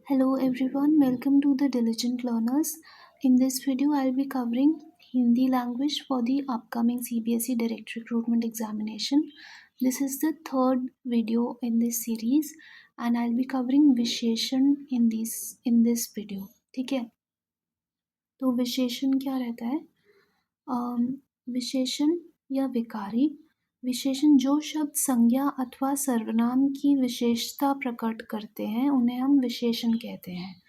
Hello everyone, welcome to the Diligent Learners. In this video, I'll be covering Hindi language for the upcoming CBSE Direct Recruitment Examination. This is the third video in this series and I'll be covering विशेषण in this video. ठीक है, तो विशेषण क्या रहता है? विशेषण या विकारी विशेषण जो शब्द संज्ञा अथवा सर्वनाम की विशेषता प्रकट करते हैं उन्हें हम विशेषण कहते हैं।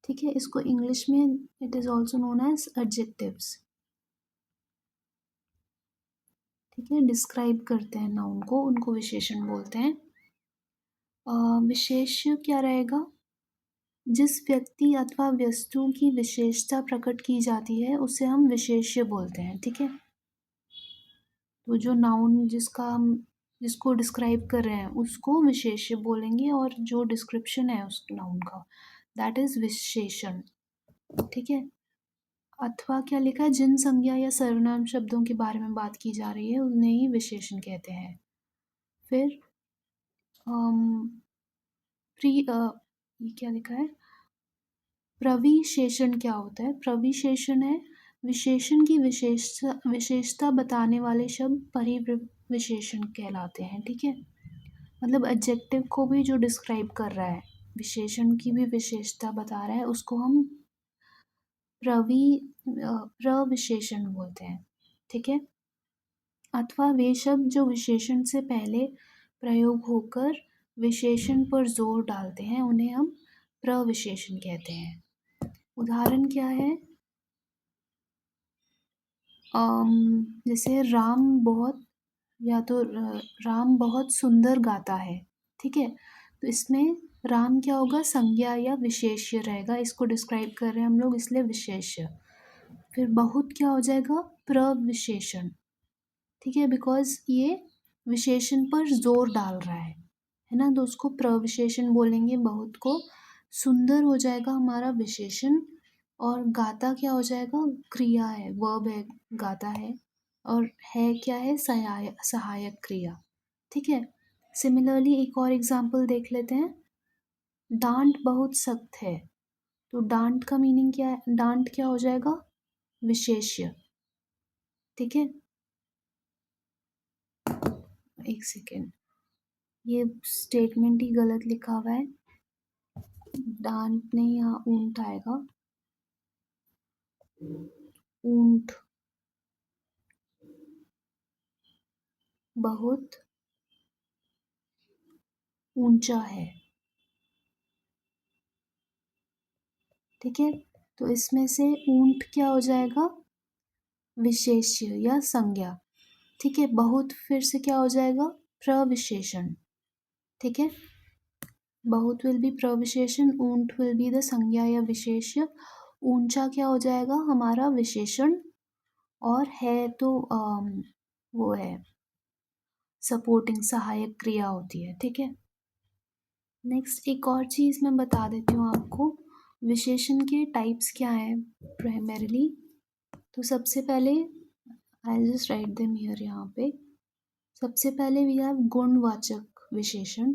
ठीक है, इसको इंग्लिश में it is also known as adjectives. ठीक है, डिस्क्राइब करते हैं नाउन को, उनको विशेषण बोलते हैं। विशेष्य क्या रहेगा? जिस व्यक्ति अथवा वस्तु की विशेषता प्रकट की जाती है उसे हम विशेष्य बोलते हैं। ठीक है, तो जो नाउन जिसको डिस्क्राइब कर रहे हैं उसको विशेष्य बोलेंगे और जो डिस्क्रिप्शन है उस नाउन का दैट इज विशेषण। ठीक है, अथवा क्या लिखा है? जिन संज्ञा या सर्वनाम शब्दों के बारे में बात की जा रही है उन्हें ही विशेषण कहते हैं। फिर ये क्या लिखा है? प्रविशेषण क्या होता है? प्रविशेषण है विशेषण की विशेषता बताने वाले शब्द परिविशेषण कहलाते हैं। ठीक है, मतलब एडजेक्टिव को भी जो डिस्क्राइब कर रहा है, विशेषण की भी विशेषता बता रहा है, उसको हम प्रविशेषण बोलते हैं। ठीक है, अथवा वे शब्द जो विशेषण से पहले प्रयोग होकर विशेषण पर जोर डालते हैं उन्हें हम प्रविशेषण कहते हैं। उदाहरण क्या है? जैसे राम बहुत सुंदर गाता है। ठीक है, तो इसमें राम क्या होगा? संज्ञा या विशेष्य रहेगा, इसको डिस्क्राइब कर रहे हैं हम लोग इसलिए विशेष्य। फिर बहुत क्या हो जाएगा? प्रविशेषण। ठीक है, बिकॉज ये विशेषण पर जोर डाल रहा है ना, तो उसको प्रविशेषण बोलेंगे बहुत को। सुंदर हो जाएगा हमारा विशेषण और गाता क्या हो जाएगा? क्रिया है, वर्ब है, गाता है, और है क्या है? सहायक क्रिया। ठीक है, सिमिलरली एक और एग्जांपल देख लेते हैं। डांट बहुत सख्त है, तो डांट का मीनिंग क्या है? डांट क्या हो जाएगा? विशेष्य। ठीक है, एक सेकेंड, ये स्टेटमेंट ही गलत लिखा हुआ है। डांट नहीं, यहाँ ऊंट आएगा। ऊंट बहुत ऊंचा है। ठीक है, तो इसमें से ऊंट क्या हो जाएगा? विशेष्य या संज्ञा। ठीक है, बहुत फिर से क्या हो जाएगा? प्रविशेषण। ठीक है, बहुत विल बी प्रविशेषण, ऊंट विल बी द संज्ञा या विशेष्य, ऊंचा क्या हो जाएगा? हमारा विशेषण, और है तो वो है सपोर्टिंग, सहायक क्रिया होती है। ठीक है, नेक्स्ट एक और चीज़ मैं बता देती हूँ आपको, विशेषण के टाइप्स क्या हैं प्राइमरीली। तो सबसे पहले I just write them here, यहाँ पे सबसे पहले वी हैव गुणवाचक विशेषण।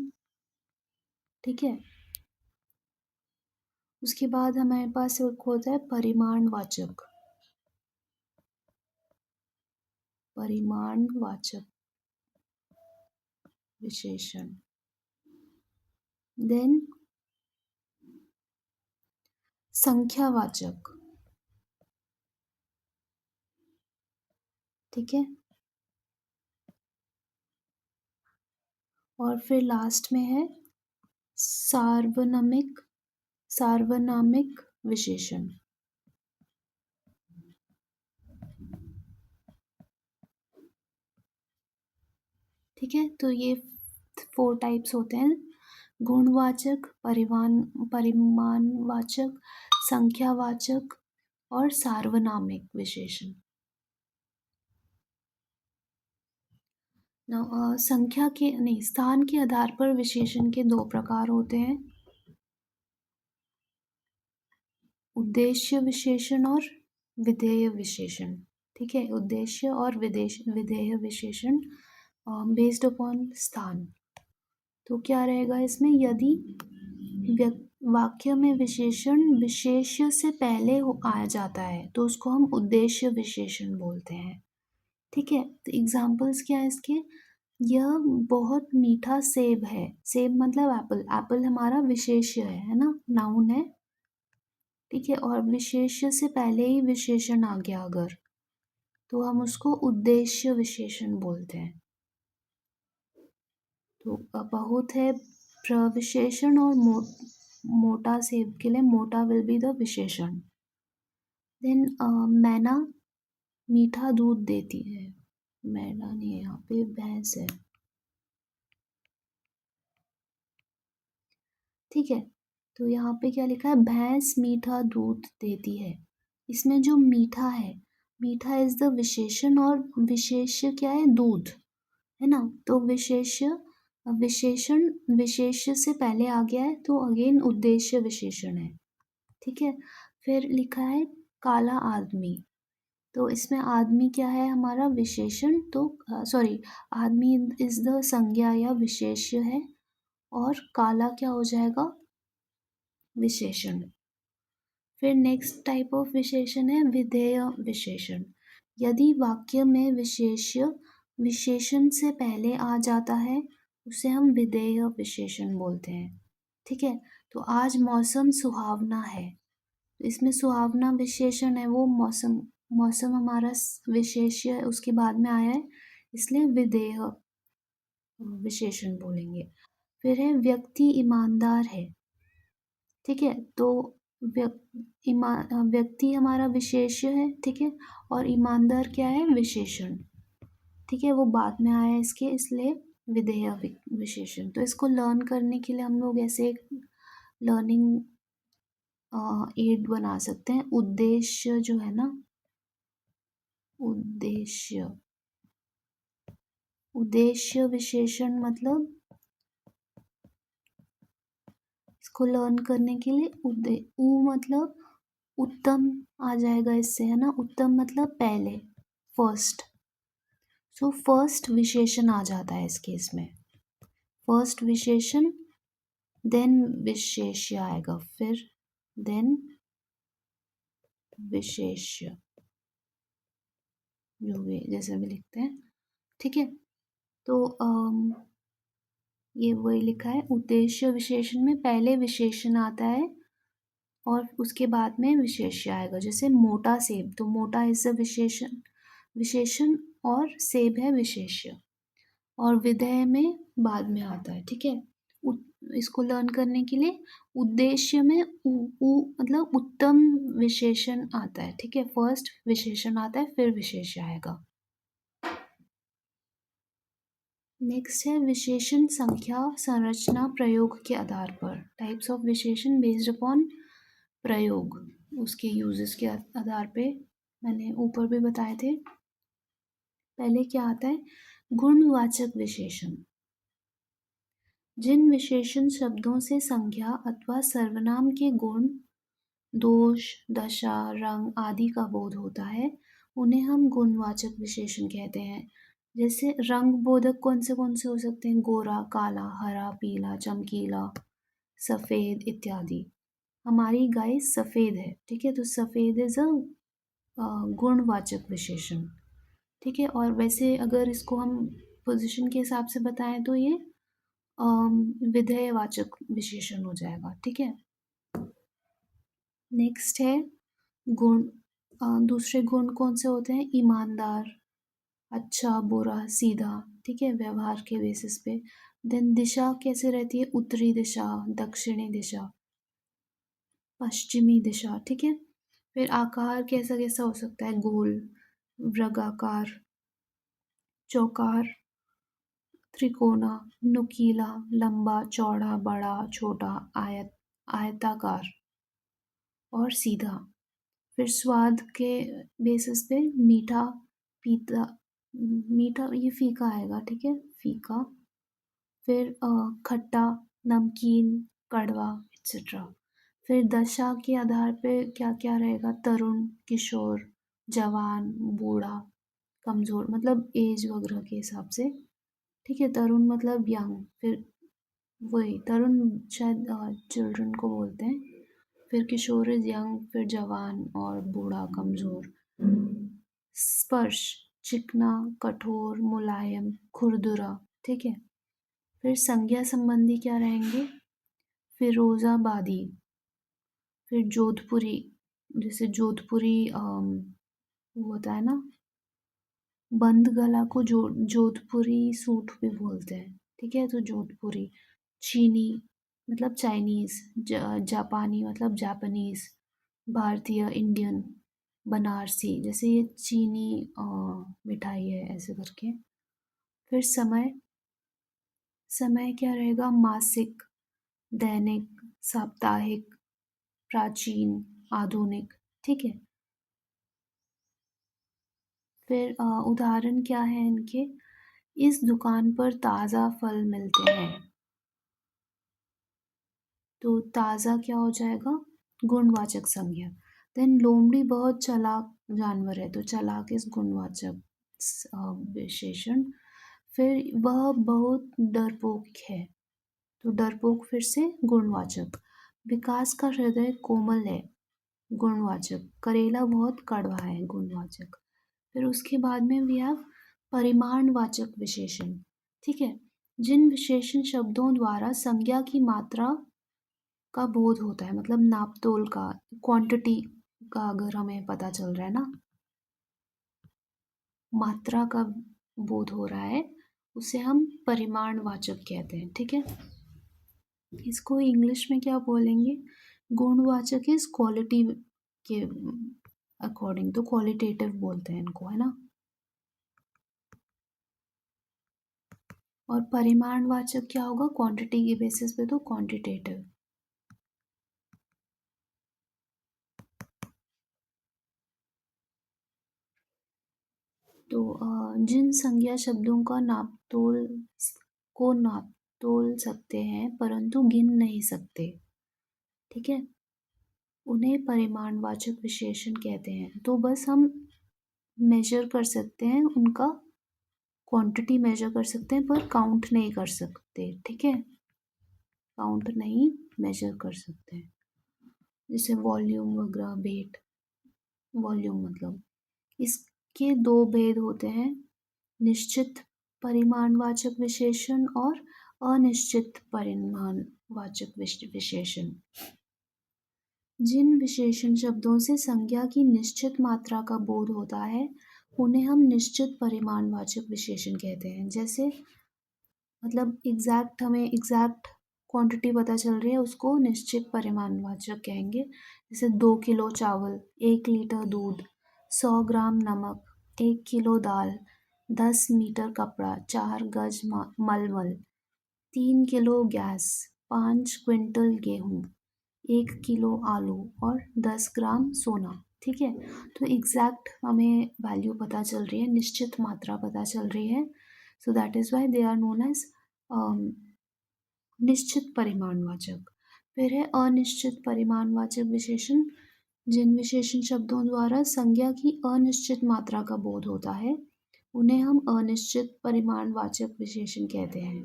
ठीक है, उसके बाद हमारे पास एक होता है परिमाणवाचक विशेषण। देन संख्यावाचक। ठीक है, और फिर लास्ट में है सार्वनामिक विशेषण। ठीक है, तो ये 4 टाइप्स होते हैं: गुणवाचक, परिमाणवाचक, संख्यावाचक और सार्वनामिक विशेषण। स्थान के आधार पर विशेषण के 2 प्रकार होते हैं: उद्देश्य विशेषण और विधेय विशेषण। ठीक है, उद्देश्य और विधेय विशेषण बेस्ड अपॉन स्थान। तो क्या रहेगा इसमें? यदि वाक्य में विशेषण विशेष्य से पहले आ जाता है तो उसको हम उद्देश्य विशेषण बोलते हैं। ठीक है, तो एग्जाम्पल्स क्या है इसके? यह बहुत मीठा सेब है। सेब मतलब एप्पल। एप्पल हमारा विशेष्य है ना, नाउन है। ठीक है, और विशेष्य से पहले ही विशेषण आ गया अगर, तो हम उसको उद्देश्य विशेषण बोलते हैं। तो बहुत है प्रविशेषण और मोटा सेब के लिए मोटा विल बी द विशेषण। देन मैना मीठा दूध देती है। मैना नहीं है, यहाँ पे भैंस है। ठीक है, तो यहाँ पे क्या लिखा है? भैंस मीठा दूध देती है। इसमें जो मीठा है, मीठा इज द विशेषण और विशेष्य क्या है? दूध, है ना। तो विशेषण विशेष्य से पहले आ गया है तो अगेन उद्देश्य विशेषण है। ठीक है, फिर लिखा है काला आदमी। तो इसमें आदमी क्या है? हमारा विशेषण। तो सॉरी, आदमी इज द संज्ञा या विशेष्य है और काला क्या हो जाएगा? विशेषण। फिर नेक्स्ट टाइप ऑफ विशेषण है विधेय विशेषण। यदि वाक्य में विशेष्य विशेषण से पहले आ जाता है उसे हम विधेय विशेषण बोलते हैं। ठीक है, तो आज मौसम सुहावना है। तो इसमें सुहावना विशेषण है, वो मौसम, मौसम हमारा विशेष्य है, उसके बाद में आया है, इसलिए विधेय विशेषण बोलेंगे। फिर है व्यक्ति ईमानदार है। ठीक है, तो व्यक्ति हमारा विशेष्य है। ठीक है, और ईमानदार क्या है? विशेषण। ठीक है, वो बाद में आया है इसके, इसलिए विधेय विशेषण। तो इसको लर्न करने के लिए हम लोग ऐसे एक लर्निंग एड बना सकते हैं। उद्देश्य जो है ना, उद्देश्य, उद्देश्य विशेषण मतलब इसको लर्न करने के लिए मतलब उत्तम आ जाएगा इससे, है ना। उत्तम मतलब पहले, फर्स्ट। सो फर्स्ट विशेषण आ जाता है इस केस में। फर्स्ट विशेषण, देन विशेष्य आएगा, फिर देन विशेष्य, जो भी जैसे भी लिखते हैं। ठीक है, तो ये वही लिखा है, उद्देश्य विशेषण में पहले विशेषण आता है और उसके बाद में विशेष्य आएगा। जैसे मोटा सेब, तो मोटा इज अ विशेषण, विशेषण, और सेब है विशेष्य, और विधेय में बाद में आता है। ठीक है, इसको लर्न करने के लिए उद्देश्य में मतलब उत्तम विशेषण आता है। ठीक है, फर्स्ट विशेषण आता है फिर विशेष्य आएगा। नेक्स्ट है विशेषण संख्या संरचना प्रयोग के आधार पर। टाइप्स ऑफ विशेषण बेस्ड अपॉन प्रयोग, उसके यूजेस के आधार पे मैंने ऊपर भी बताए थे। पहले क्या आता है? गुणवाचक विशेषण। जिन विशेषण शब्दों से संज्ञा अथवा सर्वनाम के गुण, दोष, दशा, रंग आदि का बोध होता है उन्हें हम गुणवाचक विशेषण कहते हैं। जैसे रंग बोधक कौन से हो सकते हैं? गोरा, काला, हरा, पीला, चमकीला, सफेद इत्यादि। हमारी गाय सफेद है। ठीक है, तो सफेद इज अ गुणवाचक विशेषण। ठीक है, और वैसे अगर इसको हम पोजीशन के हिसाब से बताएं तो ये विधेयवाचक विशेषण हो जाएगा। ठीक है, नेक्स्ट है गुण। दूसरे गुण कौन से होते हैं? ईमानदार, अच्छा, बुरा, सीधा। ठीक है, व्यवहार के बेसिस पे। देन दिशा कैसे रहती है? उत्तरी दिशा, दक्षिणी दिशा, पश्चिमी दिशा। ठीक है, फिर आकार कैसा कैसा हो सकता है? गोल, वर्गाकार, चौकार, त्रिकोणा, नुकीला, लंबा, चौड़ा, बड़ा, छोटा, आयताकार और सीधा। फिर स्वाद के बेसिस पे मीठा, पीता, मीठा ये फीका आएगा। ठीक है, फीका। फिर खट्टा, नमकीन, कड़वा एक्सेट्रा। फिर दशा के आधार पे क्या क्या रहेगा? तरुण, किशोर, जवान, बूढ़ा, कमज़ोर, मतलब एज वगैरह के हिसाब से। ठीक है, तरुण मतलब यंग, फिर वही तरुण शायद चिल्ड्रन को बोलते हैं। फिर किशोर इज यंग, फिर जवान और बूढ़ा कमजोर। स्पर्श, चिकना, कठोर, मुलायम, खुरदुरा। ठीक है। फिर संज्ञा संबंधी क्या रहेंगे? फिरोजाबादी, फिर जोधपुरी, जैसे जोधपुरी वो होता है ना, बंद गला को जोधपुरी सूट भी बोलते हैं। ठीक है, तो जोधपुरी। चीनी मतलब चाइनीज, जापानी मतलब जापानीज, भारतीय, इंडियन, बनारसी, जैसे ये चीनी मिठाई है ऐसे करके। फिर समय, समय क्या रहेगा? मासिक, दैनिक, साप्ताहिक, प्राचीन, आधुनिक। ठीक है। फिर उदाहरण क्या है इनके? इस दुकान पर ताज़ा फल मिलते हैं। तो ताज़ा क्या हो जाएगा? गुणवाचक संज्ञा। देन लोमड़ी बहुत चालाक जानवर है, तो चालाक इस गुणवाचक विशेषण। फिर वह बहुत डरपोक है, तो डरपोक फिर से गुणवाचक। विकास का हृदय कोमल है, गुणवाचक। करेला बहुत कड़वा है, गुणवाचक। फिर उसके बाद में भी आप परिमाणवाचक विशेषण। ठीक है। जिन विशेषण शब्दों द्वारा संज्ञा की मात्रा का बोध होता है, मतलब नापतोल का, क्वांटिटी का अगर हमें पता चल रहा है ना, मात्रा का बोध हो रहा है, उसे हम परिमाणवाचक कहते हैं। ठीक है। इसको इंग्लिश में क्या बोलेंगे? गुणवाचक इज क्वालिटी के अकॉर्डिंग, तो क्वालिटेटिव बोलते हैं इनको, है ना। और परिमाणवाचक क्या होगा? क्वांटिटी के बेसिस पे, तो क्वांटिटेटिव। तो जिन संज्ञा शब्दों का नाप तोल सकते हैं परंतु गिन नहीं सकते, ठीक है, उन्हें परिमाणवाचक विशेषण कहते हैं। तो बस हम मेजर कर सकते हैं उनका, क्वांटिटी मेजर कर सकते हैं पर काउंट नहीं कर सकते। ठीक है, काउंट नहीं मेजर कर सकते। जैसे वॉल्यूम वगैरह, वेट, वॉल्यूम मतलब, इसके दो भेद होते हैं, निश्चित परिमाणवाचक विशेषण और अनिश्चित परिमाणवाचक विशेषण। जिन विशेषण शब्दों से संज्ञा की निश्चित मात्रा का बोध होता है उन्हें हम निश्चित परिमाणवाचक विशेषण कहते हैं। जैसे मतलब एग्जैक्ट, हमें एग्जैक्ट क्वांटिटी पता चल रही है, उसको निश्चित परिमाणवाचक कहेंगे। जैसे 2 किलो चावल, 1 लीटर दूध, 100 ग्राम नमक, 1 किलो दाल, 10 मीटर कपड़ा, 4 गज मलमल, 3 किलो गैस, 5 क्विंटल गेहूँ, 1 किलो आलू और 10 ग्राम सोना। ठीक है, तो एग्जैक्ट हमें वैल्यू पता चल रही है, निश्चित मात्रा पता चल रही है, so that is why they are known as निश्चित परिमाणवाचक। फिर है अनिश्चित परिमाणवाचक विशेषण। जिन विशेषण शब्दों द्वारा संज्ञा की अनिश्चित मात्रा का बोध होता है उन्हें हम अनिश्चित परिमाणवाचक विशेषण कहते हैं।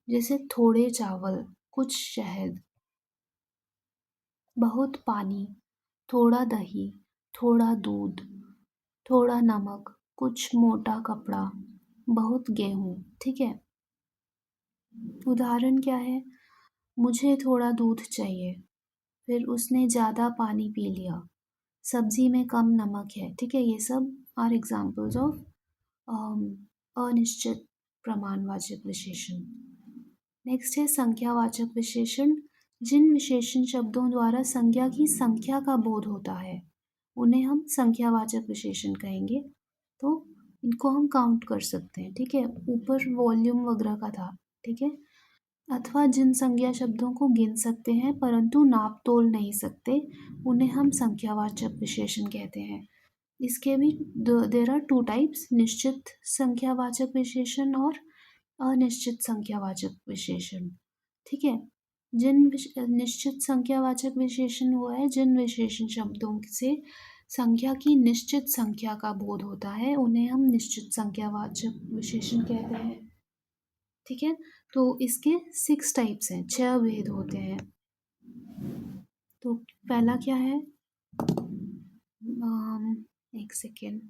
जैसे थोड़े चावल, कुछ शहद, बहुत पानी, थोड़ा दही, थोड़ा दूध, थोड़ा नमक, कुछ मोटा कपड़ा, बहुत गेहूं। ठीक है। उदाहरण क्या है? मुझे थोड़ा दूध चाहिए, फिर उसने ज़्यादा पानी पी लिया, सब्जी में कम नमक है। ठीक है, ये सब आर एग्जाम्पल्स ऑफ अनिश्चित प्रमाणवाचक विशेषण। नेक्स्ट है संख्यावाचक विशेषण। जिन विशेषण शब्दों द्वारा संज्ञा की संख्या का बोध होता है उन्हें हम संख्यावाचक विशेषण कहेंगे। तो इनको हम काउंट कर सकते हैं। ठीक है, ऊपर वॉल्यूम वगैरह का था। ठीक है। अथवा जिन संज्ञा शब्दों को गिन सकते हैं परंतु नाप तोल नहीं सकते उन्हें हम संख्यावाचक विशेषण कहते हैं। इसके भी देर आर टू टाइप्स, निश्चित संख्यावाचक विशेषण और अनिश्चित संख्यावाचक विशेषण। ठीक है। निश्चित संख्यावाचक विशेषण वो है जिन विशेषण शब्दों से संख्या की निश्चित संख्या का बोध होता है उन्हें हम निश्चित संख्यावाचक विशेषण कहते हैं। ठीक है। तो इसके 6 टाइप्स हैं, 6 भेद होते हैं। तो पहला क्या है, एक सेकेंड,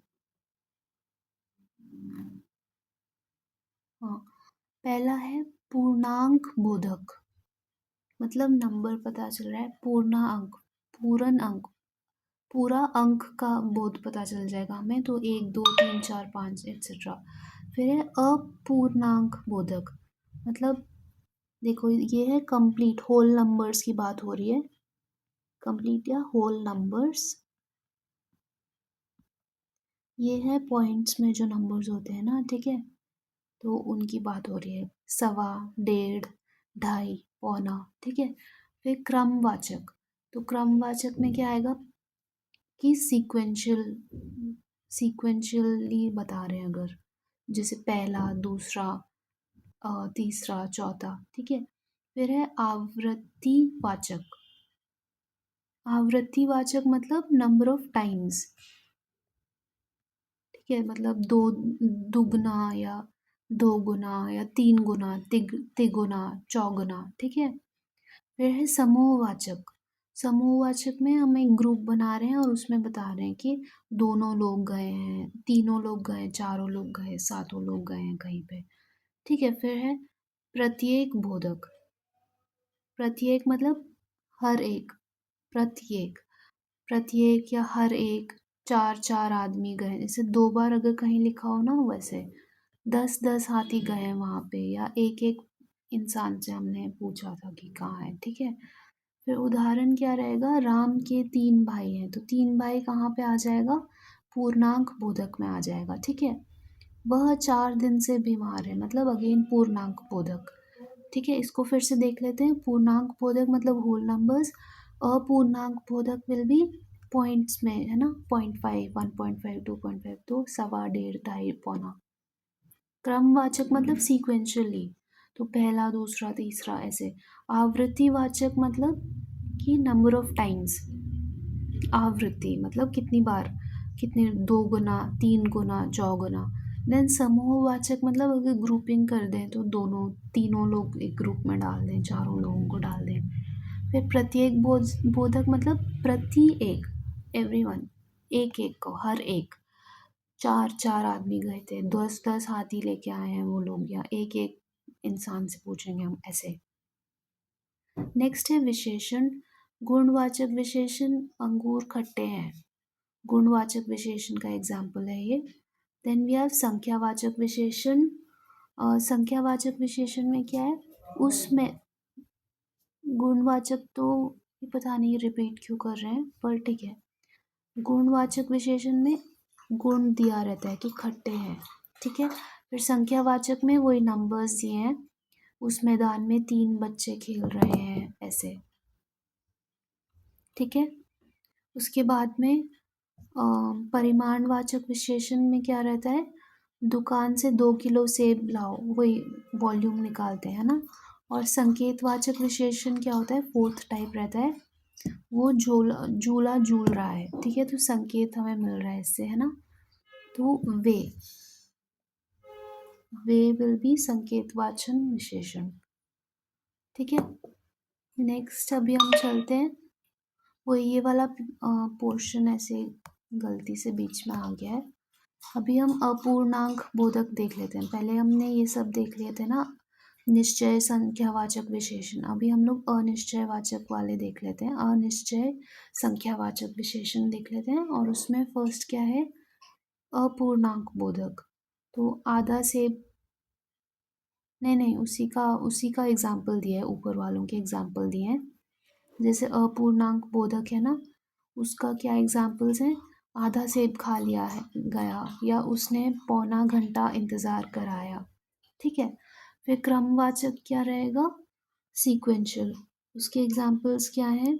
हाँ, पहला है पूर्णांक बोधक, मतलब नंबर पता चल रहा है, पूर्ण अंक, पूर्ण अंक, पूरा अंक का बोध पता चल जाएगा हमें, तो 1 2 3 4 5 एक्सेट्रा। फिर है अपूर्णांक बोधक, मतलब देखो ये है कंप्लीट होल नंबर्स की बात हो रही है, कंप्लीट या होल नंबर्स, ये है पॉइंट्स में जो नंबर्स होते हैं ना, ठीक है, तो उनकी बात हो रही है, सवा, डेढ़, ढाई, पौना, ठीक है। फिर क्रमवाचक, तो क्रमवाचक में क्या आएगा कि सीक्वेंशियली बता रहे हैं, अगर जैसे पहला, दूसरा, तीसरा, चौथा, ठीक है। फिर है आवृत्तिवाचक, आवृत्तिवाचक मतलब नंबर ऑफ टाइम्स, ठीक है, मतलब दो, दुगना या दो गुना या तीन गुना, तिगुना, चौगुना, ठीक है। फिर है समूहवाचक, समूहवाचक में हम एक ग्रुप बना रहे हैं और उसमें बता रहे हैं कि दोनों लोग गए हैं, तीनों लोग गए, चारों लोग गए, सातों लोग गए हैं कहीं पे, ठीक है। फिर है प्रत्येक बोधक, प्रत्येक मतलब हर एक, प्रत्येक, प्रत्येक या हर एक, चार चार आदमी गए, जैसे 2 बार अगर कहीं लिखा हो ना, वैसे 10-10 हाथी गए हैं वहाँ पे, या एक एक इंसान से हमने पूछा था कि कहाँ है, ठीक है। फिर उदाहरण क्या रहेगा, राम के 3 भाई हैं, तो 3 भाई कहाँ पे आ जाएगा, पूर्णांक बोधक में आ जाएगा, ठीक है। वह 4 दिन से बीमार है, मतलब अगेन पूर्णांक बोधक, ठीक है। इसको फिर से देख लेते हैं, पूर्णांक बोधक मतलब होल नंबर्स, अपूर्णांक बोधक विल बी पॉइंट्स में, है ना, 0.5, 1.5, 2.5, तो सवा, डेढ़, ढाई, पौना। क्रमवाचक मतलब सीक्वेंशियली, तो पहला, दूसरा, तीसरा, ऐसे। आवृत्तिवाचक मतलब कि नंबर ऑफ टाइम्स, आवृत्ति मतलब कितनी बार, कितने, 2 गुना, 3 गुना, चौगुना। देन समूहवाचक मतलब अगर ग्रुपिंग कर दें तो दोनों, तीनों लोग एक ग्रुप में डाल दें, चारों लोगों को डाल दें। फिर प्रत्येक बोधक मतलब प्रति एक, एवरीवन, एक एक को, हर एक, चार चार आदमी गए थे, 10-10 हाथी लेके आए हैं वो लोग, या एक एक इंसान से पूछेंगे हम, ऐसे। नेक्स्ट है विशेषण, गुणवाचक विशेषण, अंगूर खट्टे हैं, गुणवाचक विशेषण का एग्जाम्पल है ये। देन वी हैव संख्यावाचक विशेषण, संख्यावाचक विशेषण में क्या है, उसमें गुणवाचक तो ये पता नहीं रिपीट क्यों कर रहे हैं, पर ठीक है। गुणवाचक विशेषण में गुण दिया रहता है कि खट्टे हैं, ठीक है। फिर संख्यावाचक में वही नंबर्स दिए हैं, उस मैदान में 3 बच्चे खेल रहे हैं, ऐसे, ठीक है। उसके बाद में परिमाणवाचक विशेषण में क्या रहता है, दुकान से 2 किलो सेब लाओ, वही वॉल्यूम निकालते हैं ना। और संकेतवाचक विशेषण क्या होता है, फोर्थ टाइप रहता है, वो झूला झूला झूल रहा है, ठीक है, तो संकेत हमें मिल रहा है इससे, है ना। तो वे विल बी संकेतवाचन विशेषण, ठीक है। नेक्स्ट अभी हम चलते हैं, वो ये वाला पोर्शन ऐसे गलती से बीच में आ गया है। अभी हम अपूर्णांक बोधक देख लेते हैं, पहले हमने ये सब देख लिए थे ना, निश्चय, संख्यावाचक विशेषण। अभी हम लोग अनिश्चयवाचक वाले देख लेते हैं, अनिश्चय संख्यावाचक विशेषण देख लेते हैं। और उसमें फर्स्ट क्या है, अपूर्णांक बोधक, तो आधा सेब, नहीं नहीं, उसी का एग्जाम्पल दिया है, ऊपर वालों के एग्जाम्पल दिए हैं। जैसे अपूर्णांक बोधक है ना, उसका क्या एग्जाम्पल्स हैं, आधा सेब खा लिया है गया, या उसने पौना घंटा इंतज़ार कराया, ठीक है। फिर क्रमवाचक क्या रहेगा, सीक्वेंशियल, उसके एग्जाम्पल्स क्या हैं,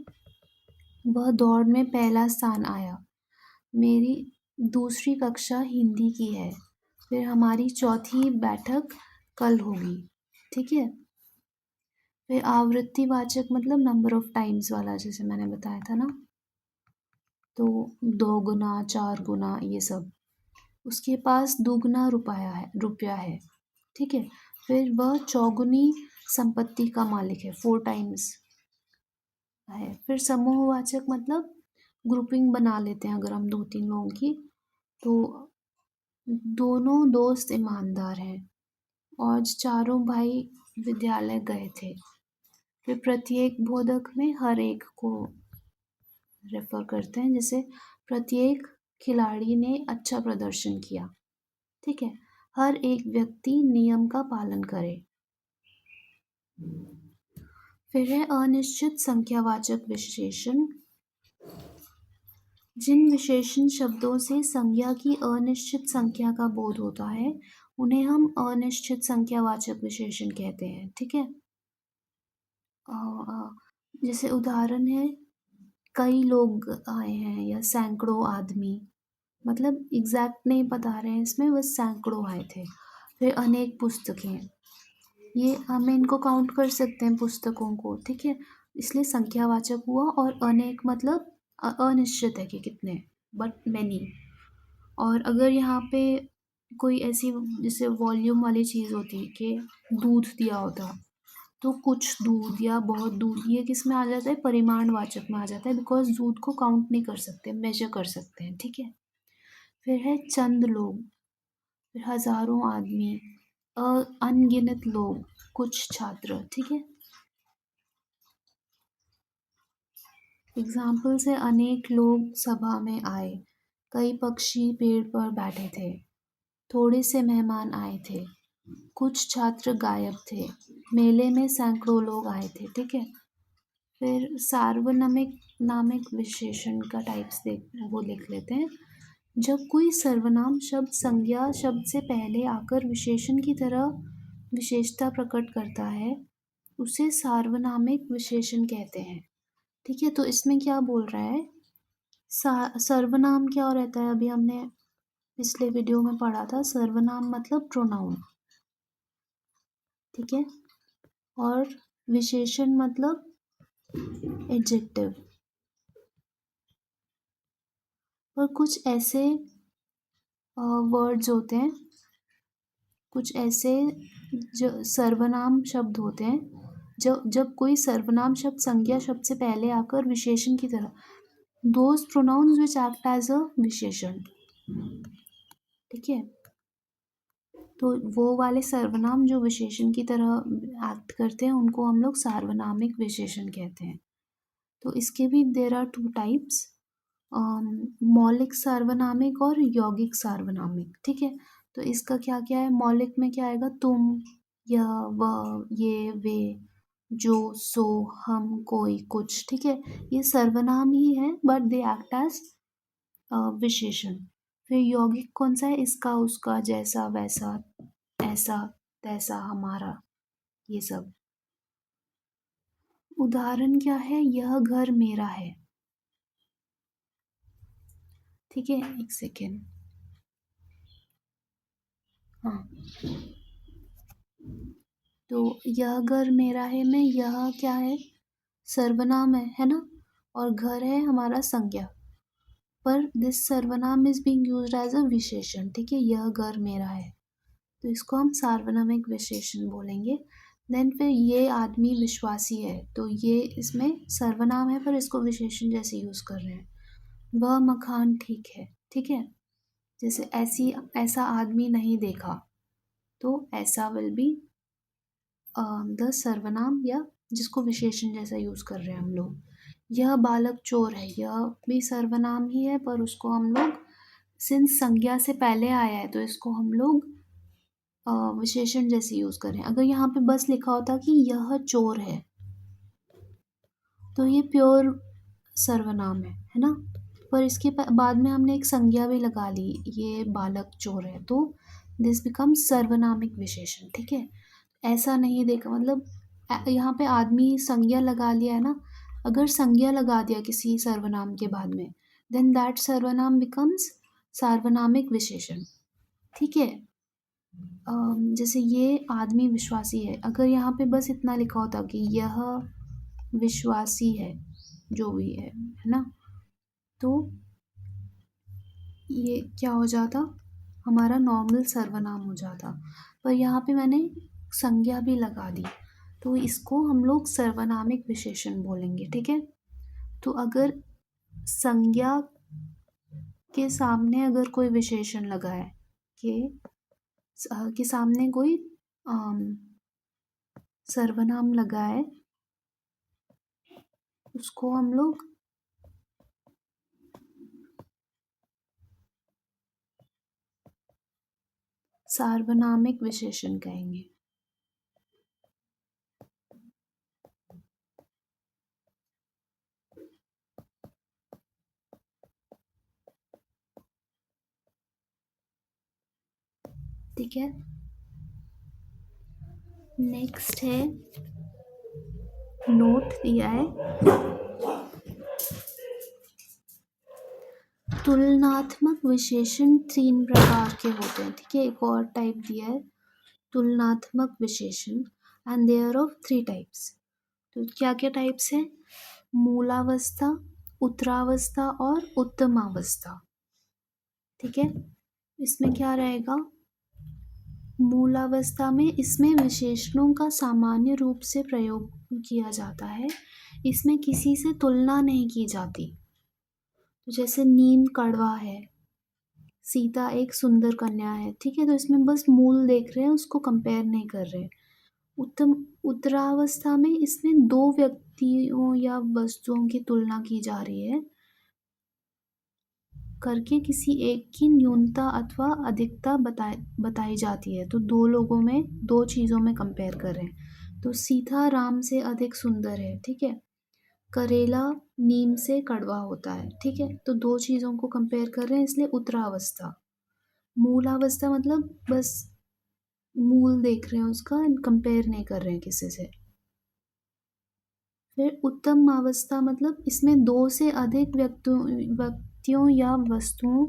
वह दौड़ में पहला स्थान आया, मेरी दूसरी कक्षा हिंदी की है, फिर हमारी चौथी बैठक कल होगी, ठीक है। फिर आवृत्तिवाचक मतलब नंबर ऑफ टाइम्स वाला, जैसे मैंने बताया था ना, तो 2 गुना, 4 गुना, ये सब। उसके पास दुगना रुपया है, ठीक है। फिर वह चौगुनी संपत्ति का मालिक है, 4 टाइम्स है। फिर समूहवाचक मतलब ग्रुपिंग बना लेते हैं अगर हम 2-3 लोगों की, तो दोनों दोस्त ईमानदार हैं और चारों भाई विद्यालय गए थे। फिर प्रत्येक बोधक में हर एक को रेफर करते हैं, जैसे प्रत्येक खिलाड़ी ने अच्छा प्रदर्शन किया। ठीक है, हर एक व्यक्ति नियम का पालन करे। फिर है अनिश्चित संख्यावाचक विशेषण। जिन विशेषण शब्दों से संज्ञा की अनिश्चित संख्या का बोध होता है उन्हें हम अनिश्चित संख्यावाचक विशेषण कहते हैं। ठीक है, जैसे उदाहरण है कई लोग आए हैं या सैकड़ों आदमी, मतलब एग्जैक्ट नहीं बता रहे हैं इसमें, बस सैकड़ों आए थे। फिर अनेक पुस्तकें, ये हमें इनको काउंट कर सकते हैं पुस्तकों को। ठीक है, इसलिए संख्यावाचक हुआ। और अनेक मतलब अनिश्चित है कि कितने, बट मैनी। और अगर यहाँ पे कोई ऐसी जैसे वॉल्यूम वाली चीज़ होती कि दूध दिया होता, तो कुछ दूध या बहुत दूध, ये किस में आ जाता है, परिमाणवाचक में आ जाता है, बिकॉज दूध को काउंट नहीं कर सकते, मेजर कर सकते हैं। ठीक है, फिर है चंद लोग, फिर हजारों आदमी, अनगिनत लोग, कुछ छात्र। ठीक है, एग्जाम्पल से अनेक लोग सभा में आए, कई पक्षी पेड़ पर बैठे थे, थोड़े से मेहमान आए थे, कुछ छात्र गायब थे, मेले में सैकड़ों लोग आए थे। ठीक है, फिर सार्वनामिक नामिक विशेषण का टाइप्स वो लिख लेते हैं। जब कोई सर्वनाम शब्द संज्ञा शब्द से पहले आकर विशेषण की तरह विशेषता प्रकट करता है उसे सार्वनामिक विशेषण कहते हैं। ठीक है, तो इसमें क्या बोल रहा है, सर्वनाम क्या रहता है, अभी हमने पिछले वीडियो में पढ़ा था, सर्वनाम मतलब प्रोनाउन। ठीक है, और विशेषण मतलब एडजेक्टिव। और कुछ ऐसे वर्ड्स होते हैं, कुछ ऐसे जो सर्वनाम शब्द होते हैं, जब कोई सर्वनाम शब्द संज्ञा शब्द से पहले आकर विशेषण की तरह, those pronouns which act as a विशेषण। ठीक है, तो वो वाले सर्वनाम जो विशेषण की तरह एक्ट करते हैं उनको हम लोग सार्वनामिक विशेषण कहते हैं। तो इसके भी देर आर 2 टाइप्स, मौलिक सार्वनामिक और यौगिक सार्वनामिक। ठीक है, तो इसका क्या क्या है, मौलिक में क्या आएगा, तुम, यह, वह, ये, वे, जो, सो, हम, कोई, कुछ। ठीक है, ये सर्वनाम ही है बट दे एक्ट एज विशेषण। फिर यौगिक कौन सा है, इसका, उसका, जैसा, वैसा, ऐसा, तैसा, हमारा, ये सब। उदाहरण क्या है, यह घर मेरा है। ठीक है, एक सेकेंड। हाँ, तो यह घर मेरा है में यह क्या है, सर्वनाम है ना, और घर है हमारा संज्ञा, पर दिस सर्वनाम is being used as a विशेषण। ठीक है, यह घर मेरा है, तो इसको हम सार्वनामिक विशेषण बोलेंगे। देन फिर ये आदमी विश्वासी है, तो ये इसमें सर्वनाम है पर इसको विशेषण जैसे यूज कर रहे हैं। वह मकान ठीक है। ठीक है, जैसे ऐसा आदमी नहीं देखा, तो ऐसा विल बी द सर्वनाम, या जिसको विशेषण जैसा यूज कर रहे हैं हम लोग। यह बालक चोर है, यह भी सर्वनाम ही है पर उसको हम लोग सिंस संज्ञा से पहले आया है तो इसको हम लोग विशेषण जैसे यूज करें। अगर यहाँ पे बस लिखा होता कि यह चोर है, तो ये प्योर सर्वनाम है ना, पर इसके बाद में हमने एक संज्ञा भी लगा ली, ये बालक चोर है, तो दिस बिकम सर्वनामिक विशेषण। ठीक है, ऐसा नहीं देखा, मतलब यहाँ पे आदमी संज्ञा लगा लिया है ना, अगर संज्ञा लगा दिया किसी सर्वनाम के बाद में, देन दैट सर्वनाम बिकम्स सार्वनामिक विशेषण। ठीक है, जैसे ये आदमी विश्वासी है, अगर यहाँ पे बस इतना लिखा होता कि यह विश्वासी है, जो भी है ना, तो ये क्या हो जाता, हमारा नॉर्मल सर्वनाम हो जाता। पर यहाँ पे मैंने संज्ञा भी लगा दी तो इसको हम लोग सर्वनामिक विशेषण बोलेंगे। ठीक है, तो अगर संज्ञा के सामने अगर कोई विशेषण लगा है कि सामने कोई सर्वनाम लगा है, उसको हम लोग सार्वनामिक विशेषण कहेंगे। ठीक है, नेक्स्ट है नोट दिया है तुलनात्मक विशेषण 3 प्रकार के होते हैं। ठीक है, एक और टाइप दिया है तुलनात्मक विशेषण एंड देयर ऑफ 3 टाइप्स। तो क्या क्या टाइप्स है? मूलावस्था, उत्तरावस्था और उत्तमावस्था। ठीक है, इसमें क्या रहेगा? मूलावस्था में इसमें विशेषणों का सामान्य रूप से प्रयोग किया जाता है, इसमें किसी से तुलना नहीं की जाती। तो जैसे नीम कड़वा है, सीता एक सुंदर कन्या है। ठीक है, तो इसमें बस मूल देख रहे हैं, उसको कंपेयर नहीं कर रहे। उत्तरावस्था में इसमें दो व्यक्तियों या वस्तुओं की तुलना की जा रही है करके किसी एक की न्यूनता अथवा अधिकता बताई जाती है। तो दो लोगों में, दो चीज़ों में कंपेयर कर रहे हैं। तो सीता राम से अधिक सुंदर है। ठीक है, करेला नीम से कड़वा होता है। ठीक है, तो दो चीज़ों को कंपेयर कर रहे हैं, इसलिए उत्तरावस्था। मूलावस्था मतलब बस मूल देख रहे हैं उसका, कंपेयर नहीं कर रहे हैं किसी से। फिर उत्तम अवस्था मतलब इसमें दो से अधिक व्यक्तियों या वस्तुओं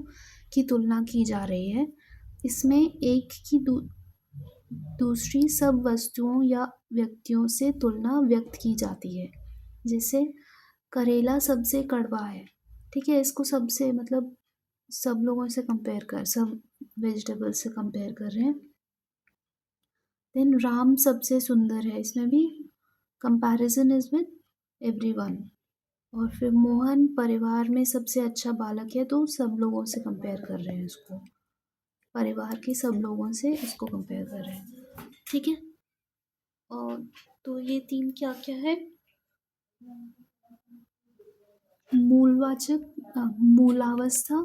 की तुलना की जा रही है। इसमें एक की दूसरी सब वस्तुओं या व्यक्तियों से तुलना व्यक्त की जाती है। जैसे करेला सबसे कड़वा है। ठीक है, इसको सबसे मतलब सब लोगों से कंपेयर कर, सब वेजिटेबल से कंपेयर कर रहे हैं। देन राम सबसे सुंदर है, इसमें भी कंपैरिजन इज विद एवरीवन। और फिर मोहन परिवार में सबसे अच्छा बालक है, तो सब लोगों से कंपेयर कर रहे हैं इसको, परिवार के सब लोगों से इसको कंपेयर कर रहे हैं। ठीक है, और तो ये 3 क्या क्या है? मूलावस्था,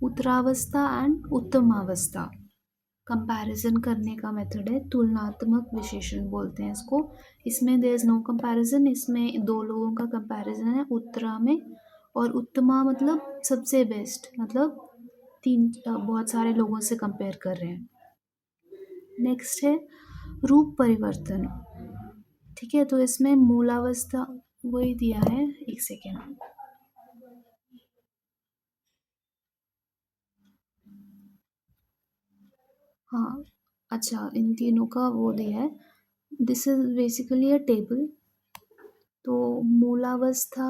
उत्तरावस्था एंड उत्तमावस्था। कंपैरिजन करने का मेथड है, तुलनात्मक विशेषण बोलते हैं इसको। इसमें देयर इज नो कंपैरिजन, इसमें दो लोगों का कंपैरिजन है उत्तरा में। और उत्तमा मतलब सबसे बेस्ट, मतलब बहुत सारे लोगों से कंपेयर कर रहे हैं। नेक्स्ट है रूप परिवर्तन। ठीक है, तो इसमें मूलावस्था वही दिया है, एक सेकेंड। हाँ, अच्छा, इन तीनों का वो दिया है। This is basically a table. तो मूलावस्था,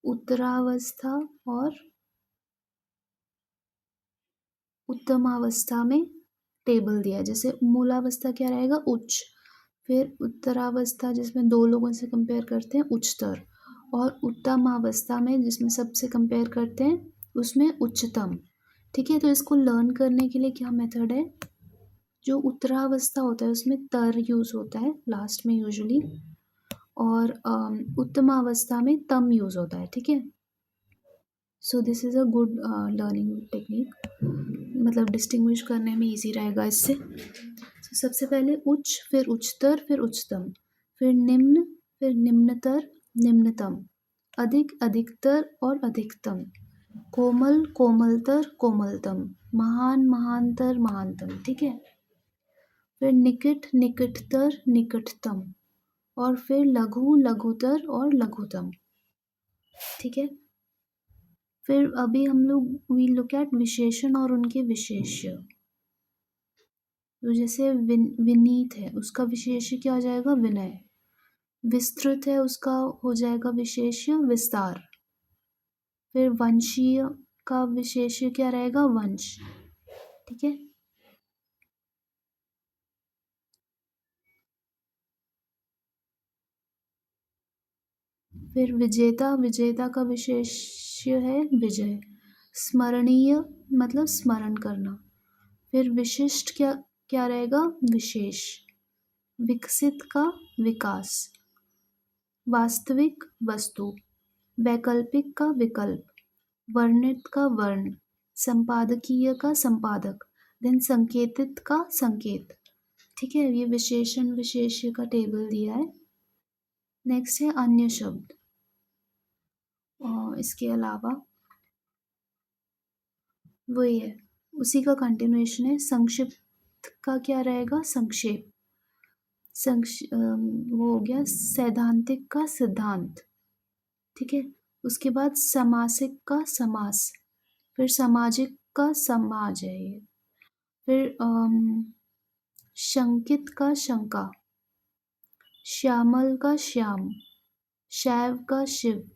उत्तरावस्था और उत्तमावस्था में टेबल दिया है। जैसे मूलावस्था क्या रहेगा? उच्च। फिर उत्तरावस्था जिसमें दो लोगों से कंपेयर करते हैं, उच्चतर। और उत्तमावस्था में जिसमें सबसे कंपेयर करते हैं, उसमें उच्चतम। ठीक है, तो इसको लर्न करने के लिए क्या मेथड है? जो उत्तरावस्था होता है उसमें तर यूज होता है लास्ट में यूजुअली, और उत्तमावस्था में तम यूज होता है। ठीक है, so this is a good learning technique, मतलब डिस्टिंग्विश करने में इजी रहेगा इससे। तो सबसे पहले उच्च, फिर उच्चतर, फिर उच्चतम, फिर निम्न, फिर निम्नतर, निम्नतम, अधिक, अधिकतर और अधिकतम, कोमल, कोमलतर, कोमलतम, महान, महानतर, महानतम। ठीक है, फिर निकट, निकटतर, निकटतम, और फिर लघु, लघुतर और लघुतम। ठीक है, फिर अभी हम लोग वी लुक एट विशेषण और उनके विशेष्य। तो जैसे विनीत है, उसका विशेष्य क्या हो जाएगा? विनय। विस्तृत है, उसका हो जाएगा विशेष्य विस्तार। फिर वंशीय का विशेष्य क्या रहेगा? वंश। ठीक है, फिर विजेता, विजेता का विशेष्य है विजय। स्मरणीय मतलब स्मरण करना। फिर विशिष्ट क्या क्या रहेगा? विशेष। विकसित का विकास। वास्तविक वस्तु। वैकल्पिक का विकल्प। वर्णित का वर्ण। संपादकीय का संपादक। देन संकेतित का संकेत। ठीक है, ये विशेषण विशेष्य का टेबल दिया है। नेक्स्ट है अन्य शब्द। और इसके अलावा वही है, उसी का कंटिन्यूएशन है। संक्षिप्त का क्या रहेगा? संक्षेप। वो हो गया सैद्धांतिक का सिद्धांत। ठीक है, उसके बाद समासिक का समास। फिर सामाजिक का समाज है ये। फिर शंकित का शंका। श्यामल का श्याम। शैव का शिव।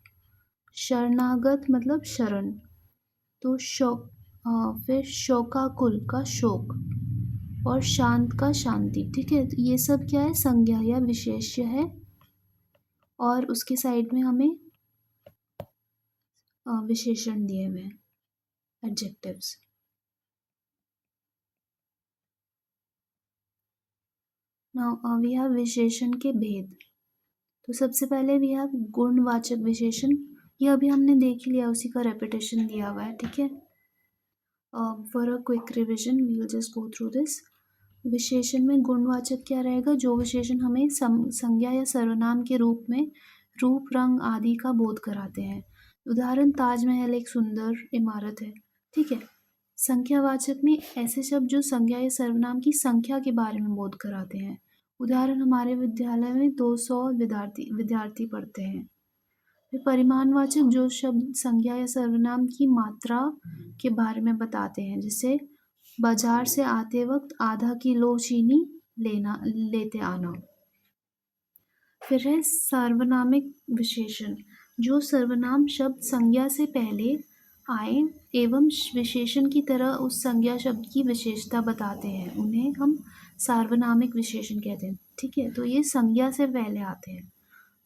शरणागत मतलब शरण। तो फिर शोकाकुल का शोक। और शांत का शांति। ठीक है, तो ये सब क्या है? संज्ञा या विशेष्य है। और उसके साइड में हमें विशेषण दिए हुए हैं, एडजेक्टिव्स। नाउ वी हैव विशेषण के भेद। तो सबसे पहले वी हैव गुणवाचक विशेषण। ये अभी हमने देख लिया, उसी का रेपिटेशन दिया हुआ है। ठीक है, for a quick revision we will just go through this. विशेषण में गुणवाचक क्या रहेगा? जो विशेषण हमें संज्ञा या सर्वनाम के रूप में रूप, रंग आदि का बोध कराते हैं। उदाहरण, ताजमहल एक सुंदर इमारत है। ठीक है। संख्यावाचक में ऐसे शब्द जो संज्ञा या सर्वनाम की संख्या के बारे में बोध कराते हैं। उदाहरण, हमारे विद्यालय में 200 विद्यार्थी पढ़ते हैं। फिर परिमाणवाचक जो शब्द संज्ञा या सर्वनाम की मात्रा के बारे में बताते हैं, जैसे बाजार से आते वक्त आधा किलो चीनी लेते आना। फिर है सार्वनामिक विशेषण, जो सर्वनाम शब्द संज्ञा से पहले आए एवं विशेषण की तरह उस संज्ञा शब्द की विशेषता बताते हैं, उन्हें हम सार्वनामिक विशेषण कहते हैं। ठीक है, तो ये संज्ञा से पहले आते हैं।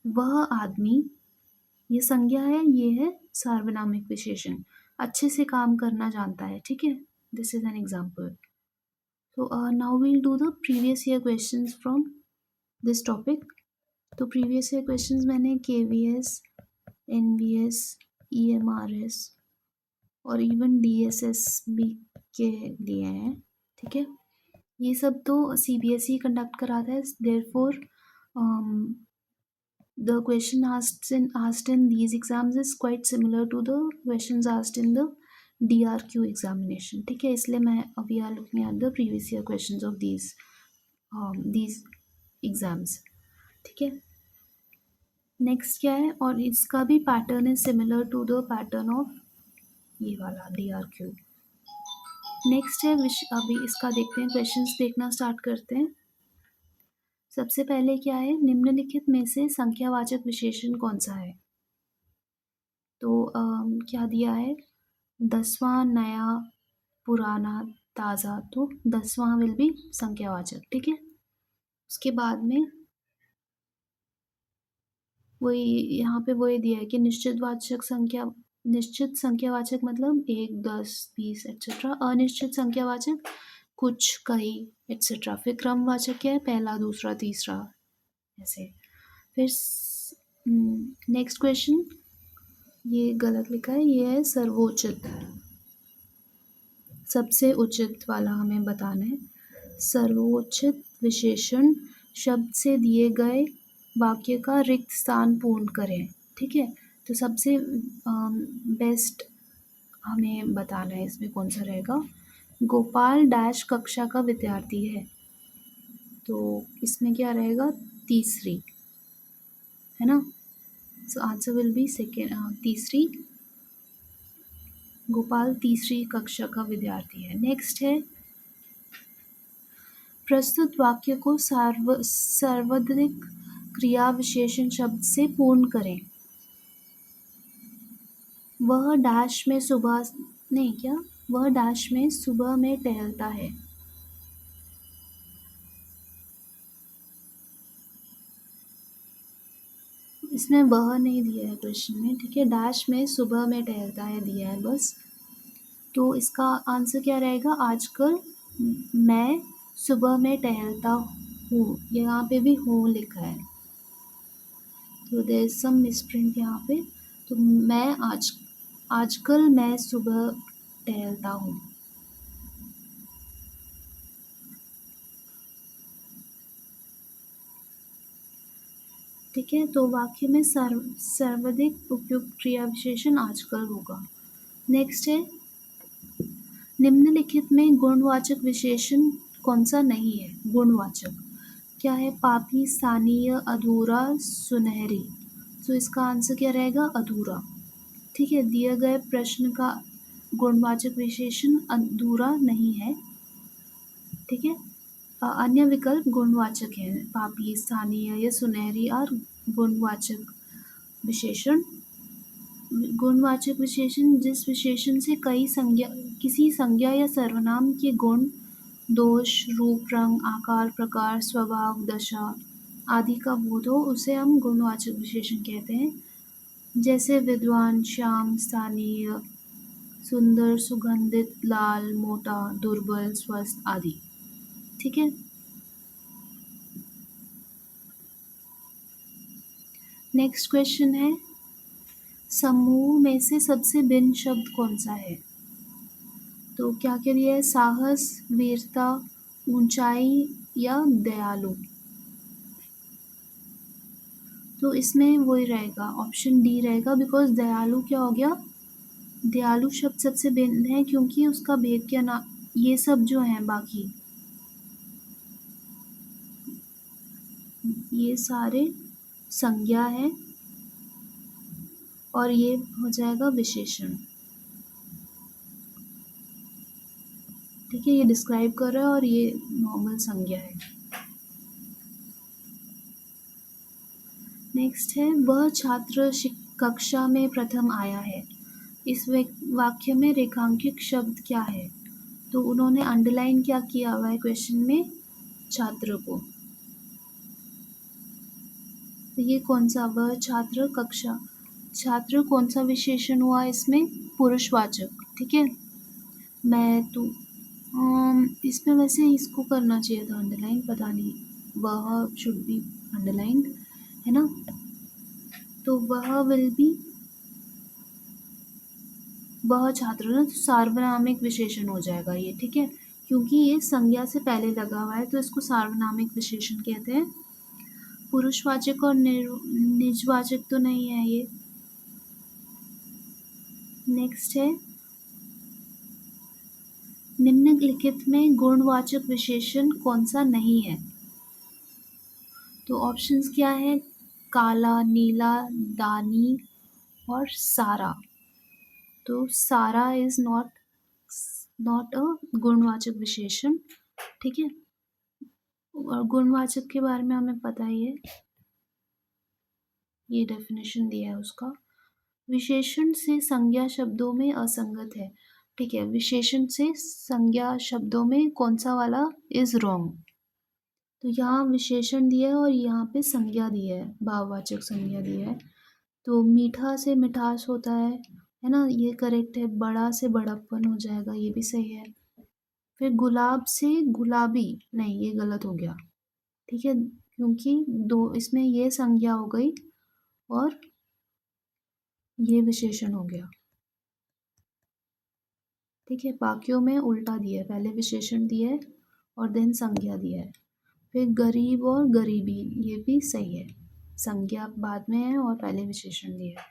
वह आदमी, ये संज्ञा है, ये है सार्वनामिक विशेषण, अच्छे से काम करना जानता है। ठीक है, this is an example. So now we'll do the previous year questions from this topic. तो previous year questions मैंने KVS, NVS, EMRS और इवन DSS भी के लिए हैं। ठीक है, ये सब तो CBSE कंडक्ट कराता है। Therefore the question asked in these exams is quite similar to the questions asked in the DRQ examination. ठीक है, इसलिए मैं we are looking at the previous year questions of these exams. ठीक है, next क्या है? और इसका भी पैटर्न है similar to the pattern of ये वाला DRQ। नेक्स्ट है अभी इसका देखते हैं, क्वेश्चंस देखना स्टार्ट करते हैं। सबसे पहले क्या है? निम्नलिखित में से संख्यावाचक विशेषण कौन सा है? तो क्या दिया है? 10वां, नया, पुराना, ताज़ा। तो 10वां विल बी संख्यावाचक। ठीक है, उसके बाद में वही यहाँ पे वही दिया है कि निश्चित संख्यावाचक मतलब 1, 10, 20 एक्सेट्रा। अनिश्चित संख्यावाचक कुछ, कई एक्सेट्रा। फिर क्रमवाचक क्या है? पहला, दूसरा, तीसरा, ऐसे। फिर नेक्स्ट क्वेश्चन, ये गलत लिखा है, ये है सर्वोचित, सबसे उचित वाला हमें बताना है। सर्वोचित विशेषण शब्द से दिए गए वाक्य का रिक्त स्थान पूर्ण करें। ठीक है, तो सबसे बेस्ट हमें बताना है इसमें कौन सा रहेगा। गोपाल डैश कक्षा का विद्यार्थी है, तो इसमें क्या रहेगा? तीसरी, है ना। So answer will be second, तीसरी। गोपाल तीसरी कक्षा का विद्यार्थी है। नेक्स्ट है, प्रस्तुत वाक्य को सार्वधातुक क्रिया विशेषण शब्द से पूर्ण करें। वह डैश में सुबह नहीं, क्या? वह डैश में सुबह में टहलता है। इसमें वह नहीं दिया है क्वेश्चन में, ठीक है। डैश में सुबह में टहलता है दिया है बस। तो इसका आंसर क्या रहेगा? आजकल मैं सुबह में टहलता हूँ। यहाँ पे भी हूँ लिखा है, तो देयर इज सम मिसप्रिंट यहाँ पे। तो आजकल मैं सुबह टहलता हूँ। ठीक है, तो वाक्य में सर्वाधिक उपयुक्त क्रिया विशेषण आजकल होगा। नेक्स्ट है, निम्नलिखित में गुणवाचक विशेषण कौन सा नहीं है? गुणवाचक क्या है? पापी, स्थानीय, अधूरा, सुनहरी। तो इसका आंसर क्या रहेगा? अधूरा। ठीक है, दिए गए प्रश्न का गुणवाचक विशेषण अधूरा नहीं है। ठीक है, अन्य विकल्प गुणवाचक हैं। पापी, स्थानीय या सुनहरी और गुणवाचक विशेषण। गुणवाचक विशेषण जिस विशेषण से किसी संज्ञा या सर्वनाम के गुण, दोष, रूप, रंग, आकार, प्रकार, स्वभाव, दशा आदि का बोध हो उसे हम गुणवाचक विशेषण कहते हैं। जैसे विद्वान, श्याम, स्थानीय, सुंदर, सुगंधित, लाल, मोटा, दुर्बल, स्वस्थ आदि। ठीक है, नेक्स्ट क्वेश्चन है, समूह में से सबसे भिन्न शब्द कौन सा है? तो क्या क्या दिया है? साहस, वीरता, ऊंचाई या दयालु। तो इसमें वही रहेगा, ऑप्शन डी रहेगा, बिकॉज दयालु क्या हो गया? दयालु शब्द सबसे भिन्न है क्योंकि उसका भेद क्या ना, ये सब जो है बाकी ये सारे संज्ञा है और ये हो जाएगा विशेषण। ठीक है, ये डिस्क्राइब कर रहा है और ये नॉर्मल संज्ञा है। नेक्स्ट है, वह छात्र कक्षा में प्रथम आया है। इस वाक्य में रेखांकित शब्द क्या है? तो उन्होंने अंडरलाइन क्या किया हुआ है क्वेश्चन में? छात्र को। तो ये कौन सा? वह छात्र कक्षा, छात्र कौन सा विशेषण हुआ इसमें? पुरुषवाचक। ठीक है, मैं तो इसमें वैसे इसको करना चाहिए था अंडरलाइन, पता नहीं, वह शुड बी अंडरलाइंड, है ना। तो वह विल बी, वह छात्र ना, तो सार्वनामिक विशेषण हो जाएगा ये। ठीक है, क्योंकि ये संज्ञा से पहले लगा हुआ है तो इसको सार्वनामिक विशेषण कहते हैं। पुरुषवाचक और निजवाचक तो नहीं है ये। नेक्स्ट है, निम्नलिखित में गुणवाचक विशेषण कौन सा नहीं है? तो ऑप्शंस क्या है? काला, नीला, दानी और सारा। तो सारा इज नॉट अ गुणवाचक विशेषण। ठीक है, और गुणवाचक के बारे में हमें पता ही है, ये डेफिनेशन दिया है उसका। विशेषण से संज्ञा शब्दों में असंगत है। ठीक है, विशेषण से संज्ञा शब्दों में कौन सा वाला इज रॉन्ग? तो यहाँ विशेषण दिया है और यहाँ पे संज्ञा दिया है, भाववाचक संज्ञा दिया है। तो मीठा से मिठास होता है ना, ये करेक्ट है। बड़ा से बड़प्पन हो जाएगा, ये भी सही है। फिर गुलाब से गुलाबी, नहीं ये गलत हो गया। ठीक है, क्योंकि दो इसमें ये संज्ञा हो गई और ये विशेषण हो गया। ठीक है, बाकियों में उल्टा दिया है, पहले विशेषण दिया है और देन संज्ञा दिया है। फिर गरीब और गरीबी, ये भी सही है, संज्ञा बाद में है और पहले विशेषण दिया है।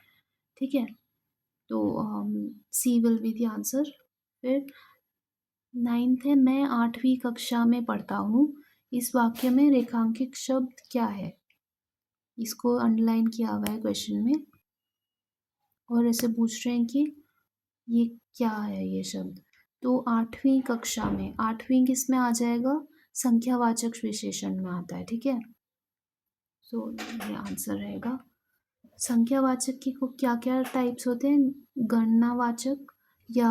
ठीक है, तो सी विल बी द आंसर। फिर 9th है, मैं 8वीं कक्षा में पढ़ता हूँ। इस वाक्य में रेखांकित शब्द क्या है? इसको अंडरलाइन किया हुआ है क्वेश्चन में और ऐसे पूछ रहे हैं कि ये क्या है ये शब्द। तो 8वीं कक्षा में, 8वीं किस में आ जाएगा? संख्यावाचक विशेषण में आता है। ठीक है, तो ये आंसर रहेगा। संख्यावाचक की को क्या क्या टाइप्स होते हैं? गणनावाचक या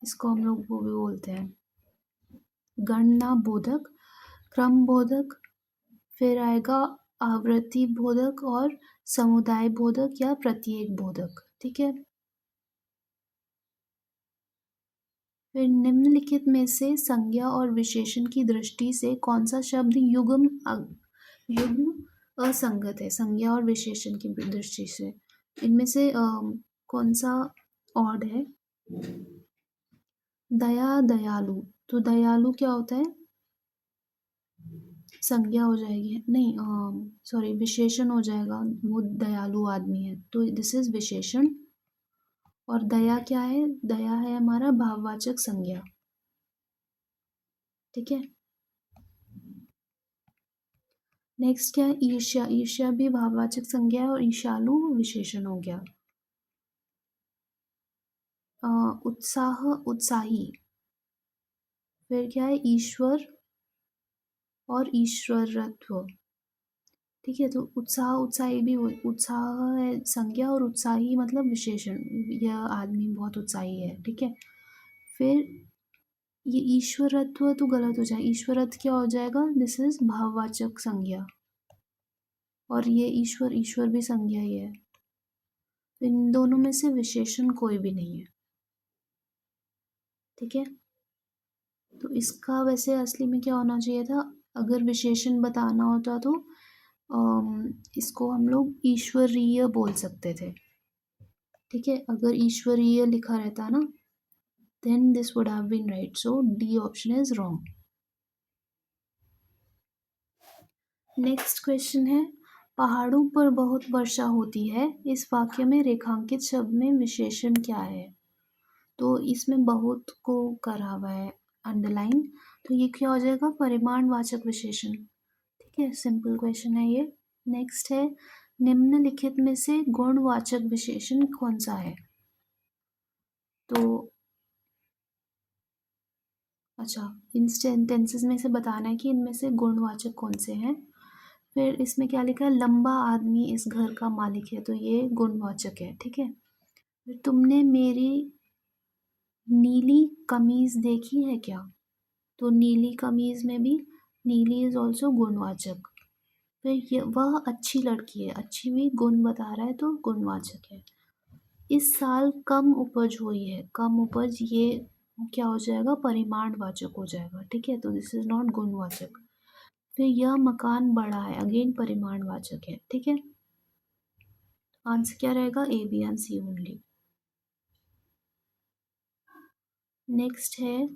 इसको हम लोग वो भी बोलते हैं गणना बोधक, क्रम बोधक, फिर आएगा आवृत्ति बोधक और समुदाय बोधक या प्रत्येक बोधक। ठीक है, फिर निम्नलिखित में से संज्ञा और विशेषण की दृष्टि से कौन सा शब्द युग्म असंगत है, संज्ञा और विशेषण की दृष्टि से इनमें से कौन सा ऑड है। दया दयालु, तो दयालु क्या होता है, संज्ञा हो जाएगी, नहीं सॉरी विशेषण हो जाएगा, वो दयालु आदमी है तो दिस इज विशेषण। और दया क्या है, दया है हमारा भाववाचक संज्ञा। ठीक है, नेक्स्ट क्या है, ईर्ष्या, ईर्ष्या भी भाववाचक संज्ञा है और ईर्ष्यालु विशेषण हो गया। उत्साह उत्साही, फिर क्या है, ईश्वर और ईश्वरत्व। ठीक है, तो उत्साह उत्साही भी उत्साह है संज्ञा और उत्साही मतलब विशेषण, यह आदमी बहुत उत्साही है। ठीक है, फिर ये ईश्वरत्व तो गलत हो जाए, ईश्वरत्व क्या हो जाएगा, दिस इज भाववाचक संज्ञा, और ये ईश्वर, ईश्वर भी संज्ञा ही है, तो इन दोनों में से विशेषण कोई भी नहीं है। ठीक है, तो इसका वैसे असली में क्या होना चाहिए था, अगर विशेषण बताना होता तो इसको हम लोग ईश्वरीय बोल सकते थे। ठीक है, अगर ईश्वरीय लिखा रहता ना, then this would have been right, so D option is wrong. Next question है, पहाड़ों पर बहुत वर्षा होती है, इस वाक्य में रेखांकित शब्द में विशेषण क्या है। तो इसमें बहुत को करा हुआ है अंडरलाइन, तो ये क्या हो जाएगा, परिमाणवाचक विशेषण। ठीक है, सिंपल क्वेश्चन है ये। नेक्स्ट है, निम्नलिखित में से गुणवाचक विशेषण कौन सा है। तो अच्छा, इन सेंटेंसेस में से बताना है कि इनमें से गुणवाचक कौन से हैं। फिर इसमें क्या लिखा है, लंबा आदमी इस घर का मालिक है, तो ये गुणवाचक है। ठीक है, फिर तुमने मेरी नीली कमीज देखी है क्या, तो नीली कमीज में भी नीली इज ऑल्सो गुणवाचक। फिर ये वह अच्छी लड़की है, अच्छी भी गुण बता रहा है तो गुणवाचक है। इस साल कम उपज हुई है, कम उपज ये क्या हो जाएगा, परिमाणवाचक हो जाएगा। ठीक है, तो दिस इज नॉट गुणवाचक। फिर यह मकान बड़ा है, अगेन परिमाणवाचक है। ठीक है, आंसर क्या रहेगा, A B and C only. Next है,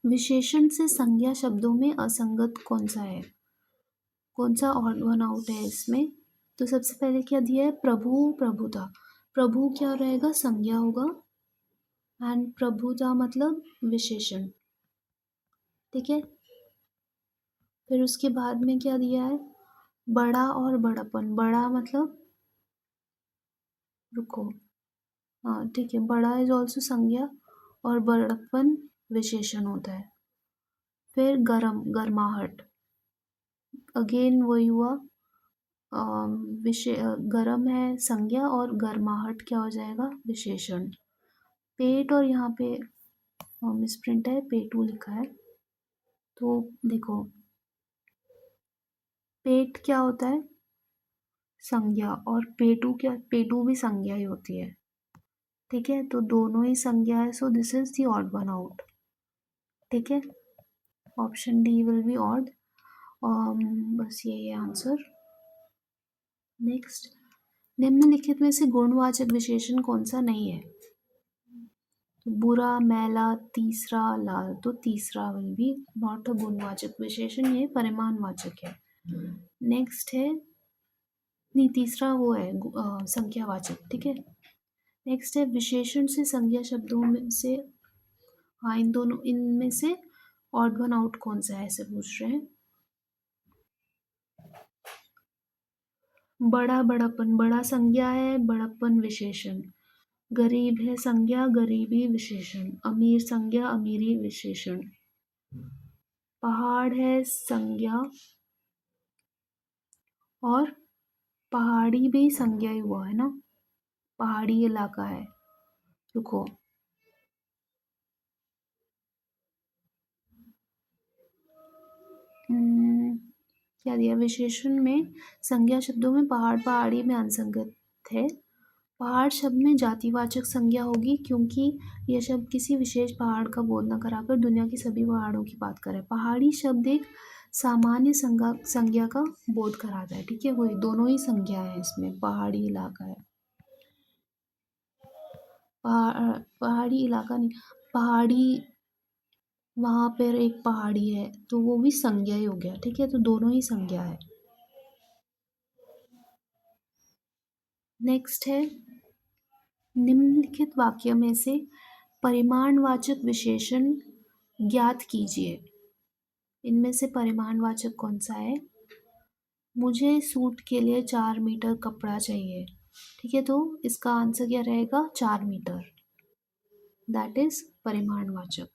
विशेषण से संज्ञा शब्दों में असंगत कौन सा है, कौन सा ऑड वन आउट है इसमें। तो सबसे पहले क्या दिया है, प्रभु प्रभुता, प्रभु क्या रहेगा, संज्ञा होगा, एंड प्रभुता मतलब विशेषण। ठीक है, फिर उसके बाद में क्या दिया है, बड़ा और बड़प्पन, बड़ा मतलब, रुको, हाँ ठीक है, बड़ा इज ऑल्सो संज्ञा और बड़प्पन विशेषण होता है। फिर गरम, गर्माहट, अगेन वही हुआ, गरम है संज्ञा और गर्माहट क्या हो जाएगा, विशेषण। पेट, और यहाँ पे मिसप्रिंट है, पेटू लिखा है, तो देखो पेट क्या होता है, संज्ञा, और पेटू क्या, पेटू भी संज्ञा ही होती है। ठीक है, तो दोनों ही संज्ञा है, so this is the odd one out. ठीक है, option D will be odd, बस यही है आंसर। नेक्स्ट, निम्नलिखित में से गुणवाचक विशेषण कौन सा नहीं है, तो बुरा, मैला, तीसरा, लाल, तो तीसरा विल बी नॉट अ गुणवाचक विशेषण, ये परिमाणवाचक है। नेक्स्ट है, नहीं तीसरा वो है संख्यावाचक। ठीक है, नेक्स्ट है, विशेषण से संज्ञा शब्दों में से, हाँ इन दोनों, इनमें से ऑड वन आउट कौन सा है, ऐसे पूछ रहे हैं। बड़ा, बड़प्पन, बड़ा संज्ञा है, बड़प्पन विशेषण। गरीब है संज्ञा, गरीबी विशेषण। अमीर संज्ञा, अमीरी विशेषण। पहाड़ है संज्ञा, और पहाड़ी भी संज्ञा ही हुआ है ना, पहाड़ी इलाका है। रुको, क्या दिया विशेषण में संज्ञा शब्दों में पहाड़ पहाड़ी में असंगत है। पहाड़ शब्द में जातिवाचक संज्ञा होगी क्योंकि यह शब्द किसी विशेष पहाड़ का बोध न कराकर दुनिया की सभी पहाड़ों की बात करे। पहाड़ी शब्द एक सामान्य संज्ञा का बोध कराता है। ठीक है, वही दोनों ही संज्ञा है इसमें, पहाड़ी इलाका है, पहाड़ी इलाका नहीं, पहाड़ी वहां पर एक पहाड़ी है तो वो भी संज्ञा ही हो गया। ठीक है, तो दोनों ही संज्ञा है। नेक्स्ट है निम्नलिखित वाक्य में से परिमाणवाचक विशेषण ज्ञात कीजिए। इनमें से परिमाणवाचक कौन सा है? मुझे सूट के लिए 4 मीटर कपड़ा चाहिए। ठीक है, तो इसका आंसर क्या रहेगा? 4 मीटर, दैट इज परिमाणवाचक।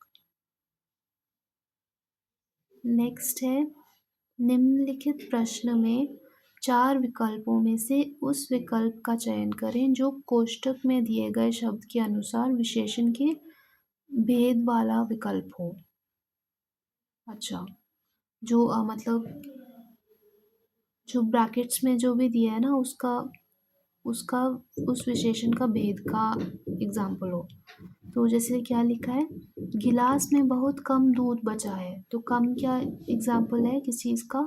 नेक्स्ट है निम्नलिखित प्रश्न में 4 विकल्पों में से उस विकल्प का चयन करें जो कोष्ठक में दिए गए शब्द के अनुसार विशेषण के भेद वाला विकल्प हो। अच्छा, जो मतलब जो ब्रैकेट्स में जो भी दिया है ना उसका उसका उस विशेषण का भेद का एग्जाम्पल हो। तो जैसे क्या लिखा है, गिलास में बहुत कम दूध बचा है, तो कम क्या एग्जाम्पल है किस चीज़ का?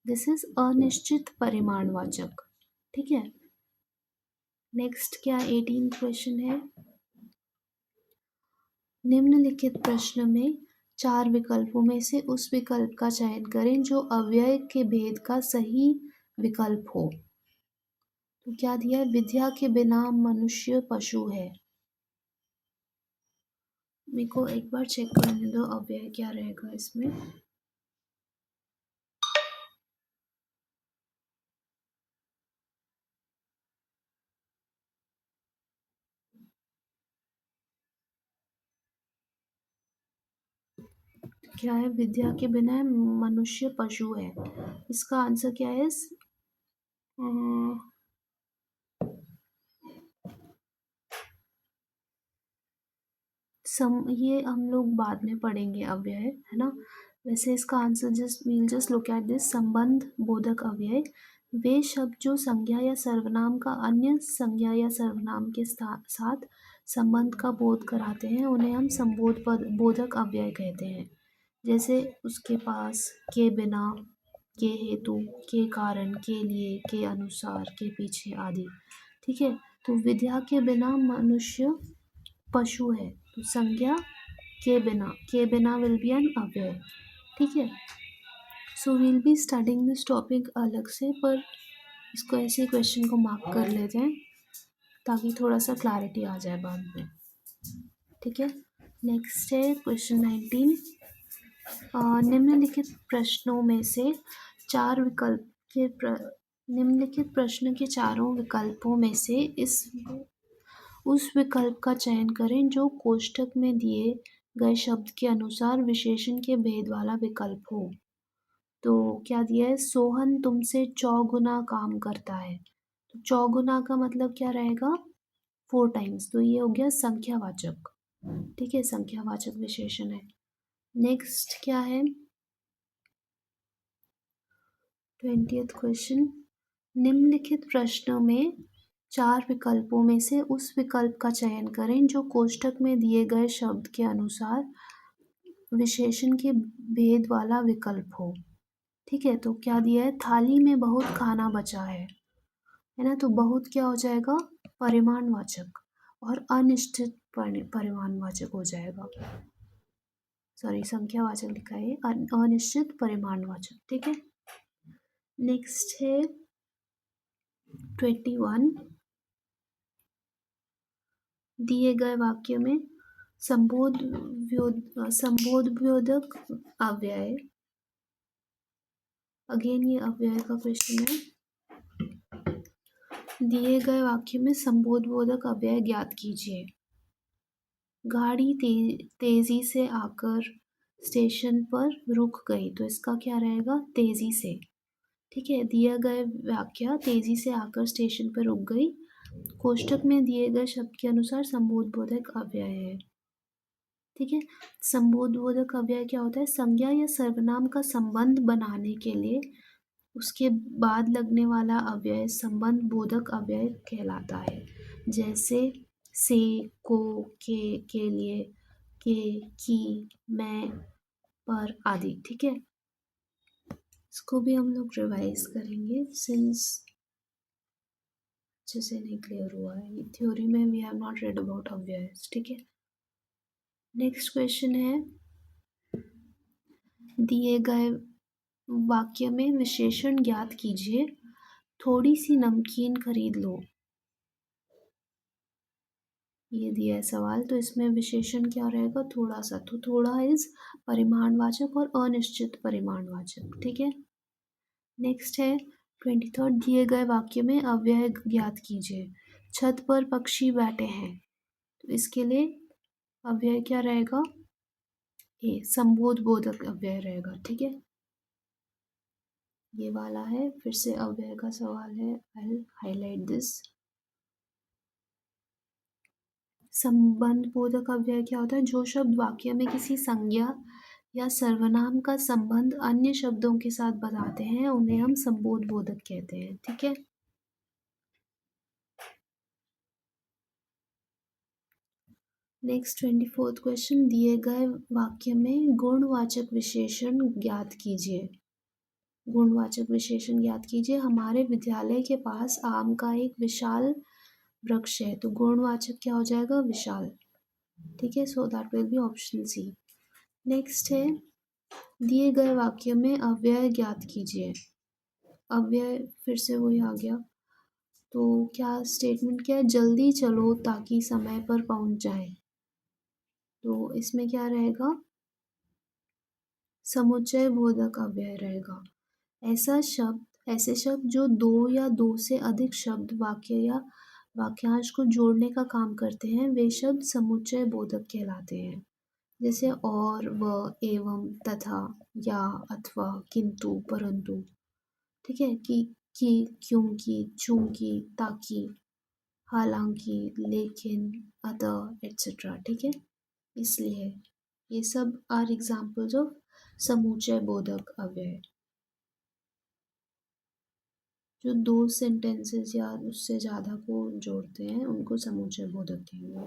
दिस इज अनिश्चित परिमाणवाचक। ठीक है, नेक्स्ट क्या 18 क्वेश्चन है, निम्नलिखित प्रश्न में 4 विकल्पों में से उस विकल्प का चयन करें जो अव्यय के भेद का सही विकल्प हो। तो क्या दिया है, विद्या के बिना मनुष्य पशु है। मेरे को एक बार चेक करने दो अव्यय क्या रहेगा इसमें। क्या है, विद्या के बिना मनुष्य पशु है। इसका आंसर क्या है? ये हम लोग बाद में पढ़ेंगे अव्यय, है ना। वैसे इसका answer just look at this, संबंध बोधक अव्यय वे शब्द जो संज्ञा या सर्वनाम का अन्य संज्ञा या सर्वनाम के साथ संबंध का बोध कराते हैं उन्हें हम संबोध बोधक अव्यय कहते हैं। जैसे उसके पास, के बिना, के हेतु, के कारण, के लिए, के अनुसार, के पीछे आदि। ठीक है, तो विद्या के बिना मनुष्य पशु है, तो संज्ञा के बिना विल बी एन अव्यय। ठीक है, so will be studying this topic अलग से, पर इसको ऐसे क्वेश्चन को मार्क कर लेते हैं ताकि थोड़ा सा क्लैरिटी आ जाए बाद में। ठीक है, नेक्स्ट है क्वेश्चन 19, निम्नलिखित प्रश्नों में से 4 विकल्प के निम्नलिखित प्रश्न के चारों विकल्पों में से उस विकल्प का चयन करें जो कोष्ठक में दिए गए शब्द के अनुसार विशेषण के भेद वाला विकल्प हो। तो क्या दिया है, सोहन तुमसे चौगुना काम करता है। तो चौगुना का मतलब क्या रहेगा? 4 टाइम्स, तो ये हो गया संख्यावाचक। ठीक है, संख्यावाचक विशेषण है। नेक्स्ट क्या है 20th क्वेश्चन, निम्नलिखित प्रश्नों में 4 विकल्पों में से उस विकल्प का चयन करें जो कोष्ठक में दिए गए शब्द के अनुसार विशेषण के भेद वाला विकल्प हो। ठीक है, तो क्या दिया है, थाली में बहुत खाना बचा है ना, तो बहुत क्या हो जाएगा? परिमाणवाचक, और अनिश्चित परिमाणवाचक हो जाएगा। सॉरी, संख्यावाचक लिखा है, अनिश्चित परिमाणवाचक। ठीक है, नेक्स्ट है 21, दिए गए वाक्य में संबोधक अव्यय, अगेन ये अव्यय का क्वेश्चन है, दिए गए वाक्य में संबोधक अव्यय ज्ञात कीजिए। गाड़ी तेजी से आकर स्टेशन पर रुक गई, तो इसका क्या रहेगा? तेजी से। ठीक है, दिया गया वाक्य तेजी से आकर स्टेशन पर रुक गई कोष्ठक में दिए गए शब्द के अनुसार संबोधक अव्यय है। ठीक है। संबोधक अव्यय क्या होता है? संज्ञा या सर्वनाम का संबंध बनाने के लिए उसके बाद लगने वाला अव्यय संबंध बोधक अव्यय कहलाता है। जैसे से, को, के लिए, के, की, मैं, पर आदि। ठीक है, इसको भी हम लोग रिवाइज करेंगे सिंस अच्छे से नहीं क्लियर हुआ है। थ्योरी में we have not read about अव्ययस। ठीक है, नेक्स्ट क्वेश्चन है, दिए गए वाक्य में विशेषण ज्ञात कीजिए। थोड़ी सी नमकीन खरीद लो, ये दिया है सवाल। तो इसमें विशेषण क्या रहेगा? थोड़ा सा। तो थोड़ा इज परिमाणवाचक और अनिश्चित परिमाणवाचक। ठीक है, नेक्स्ट है 23rd, दिए गए वाक्य में अव्यय ज्ञात कीजिए। छत पर पक्षी बैठे हैं, तो इसके लिए अव्यय क्या रहेगा? ए, संबोध बोधक अव्यय रहेगा। ठीक है, ये वाला है। फिर से अव्यय का सवाल है, आई विल हाईलाइट दिस। संबंध बोधक अव्यय क्या होता है? जो शब्द वाक्य में किसी संज्ञा या सर्वनाम का संबंध अन्य शब्दों के साथ बताते हैं उन्हें हम संबोध बोधक कहते हैं। ठीक है, नेक्स्ट 24th क्वेश्चन, दिए गए वाक्य में गुणवाचक विशेषण ज्ञात कीजिए। गुणवाचक विशेषण ज्ञात कीजिए। हमारे विद्यालय के पास आम का एक विशाल वृक्ष है, तो गुणवाचक क्या हो जाएगा? विशाल। ठीक है, so that will be option C. Next है, दिए गए वाक्य में अव्यय ज्ञात कीजिए। अव्यय फिर से वही आ गया। तो क्या स्टेटमेंट क्या है? जल्दी चलो ताकि समय पर पहुंच जाए। तो इसमें क्या रहेगा? समुच्चय बोधक अव्यय रहेगा। ऐसे शब्द जो दो या दो से अधिक शब्द वाक्य या वाक्यांश को जोड़ने का काम करते हैं वे शब्द समुच्चय बोधक कहलाते हैं। जैसे और, व, एवं, तथा, या, अथवा, किंतु, परंतु। ठीक है, कि, क्योंकि, चूंकि, ताकि, हालांकि, लेकिन, अतः, एटसेट्रा। ठीक है, इसलिए ये सब आर एग्जाम्पल्स ऑफ समुच्चय बोधक अव्यय। जो दो सेंटेंसेस या उससे ज़्यादा को जोड़ते हैं उनको समुच्चय बोधक कहेंगे।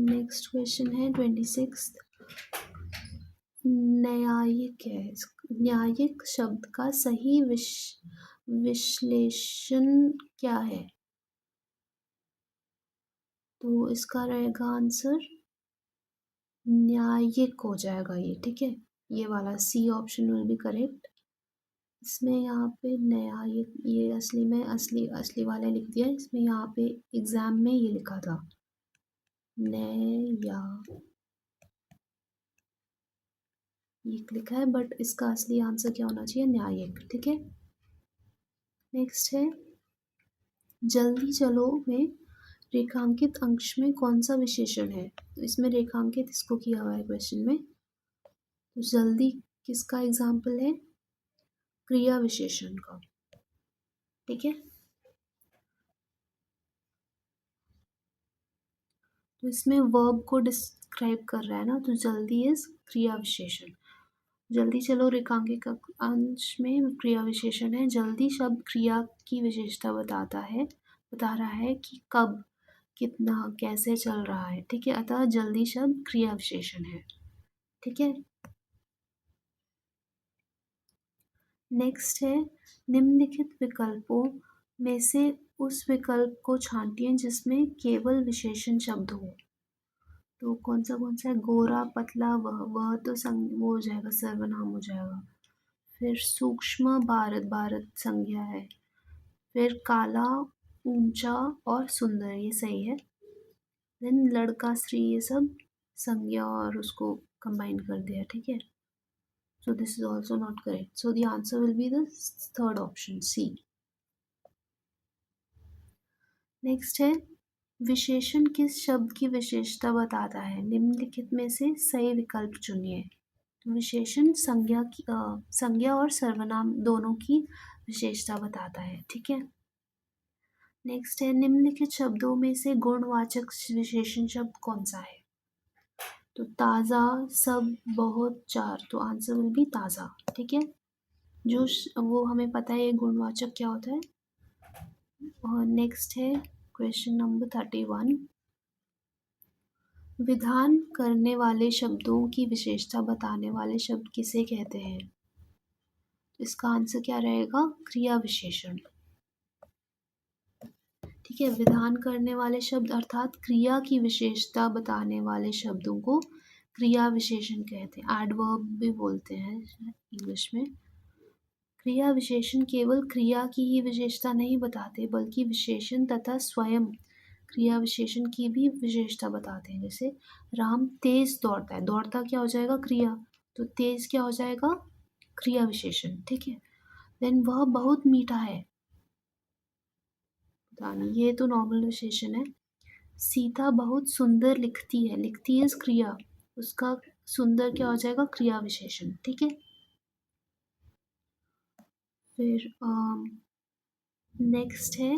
नेक्स्ट क्वेश्चन है 26। न्यायिक है। न्यायिक शब्द का सही विश्लेषण क्या है? तो इसका रहेगा आंसर न्यायिक हो जाएगा ये। ठीक है, ये वाला C option will be correct. इसमें यहाँ पे न्यायिक, ये असली में असली वाला लिख दिया। इसमें यहाँ पे एग्जाम में ये लिखा था न्याय, ये लिखा है, बट इसका असली आंसर क्या होना चाहिए? न्यायिक। ठीक है, नेक्स्ट है, जल्दी चलो में रेखांकित अंश में कौन सा विशेषण है? तो इसमें रेखांकित इसको किया हुआ है क्वेश्चन में। तो जल्दी किसका एग्जाम्पल है? क्रिया विशेषण का। ठीक है, तो इसमें वर्ब को डिस्क्राइब कर रहा है ना, तो जल्दी इज क्रिया विशेषण। जल्दी चलो रेखांकित अंश में क्रिया विशेषण है। जल्दी शब्द क्रिया की विशेषता बता रहा है कि कब, कितना, कैसे चल रहा है। ठीक है, अतः जल्दी शब्द क्रिया विशेषण है। ठीक है, नेक्स्ट है, निम्नलिखित विकल्पों में से उस विकल्प को छांटिए जिसमें केवल विशेषण शब्द हो। तो कौन सा है? गोरा, पतला, वह तो वो हो जाएगा, सर्वनाम हो जाएगा। फिर सूक्ष्म, भारत संज्ञा है। फिर काला, ऊंचा और सुंदर, ये सही है। देन लड़का, स्त्री, ये सब संज्ञा और उसको कंबाइन कर दिया। ठीक है, so this is also not correct, so the answer will be the third option, C. Next है, विशेषण किस शब्द की विशेषता बताता है? निम्नलिखित में से सही विकल्प चुनिए। विशेषण संज्ञा और सर्वनाम दोनों की विशेषता बताता है। ठीक है, नेक्स्ट है निम्नलिखित शब्दों में से गुणवाचक विशेषण शब्द कौन सा है? तो ताज़ा, सब, बहुत, चार। तो आंसर विल बी ताज़ा। ठीक है, वो हमें पता है गुणवाचक क्या होता है। और नेक्स्ट है क्वेश्चन नंबर 31। विधान करने वाले शब्दों की विशेषता बताने वाले शब्द किसे कहते हैं? इसका आंसर क्या रहेगा? क्रिया विशेषण। ठीक है, विधान करने वाले शब्द अर्थात क्रिया की विशेषता बताने वाले शब्दों को क्रिया विशेषण कहते हैं। एडवर्ब भी बोलते हैं इंग्लिश में। क्रिया विशेषण केवल क्रिया की ही विशेषता नहीं बताते बल्कि विशेषण तथा स्वयं क्रिया विशेषण की भी विशेषता बताते हैं। जैसे राम तेज दौड़ता है, दौड़ता क्या हो जाएगा? क्रिया। तो तेज क्या हो जाएगा? क्रिया विशेषण। ठीक है, देन वह बहुत मीठा है, पता नहीं, ये तो नॉर्मल विशेषण है। सीता बहुत सुंदर लिखती है, लिखती है क्रिया, उसका सुंदर क्या हो जाएगा? क्रिया विशेषण। ठीक है, फिर नेक्स्ट है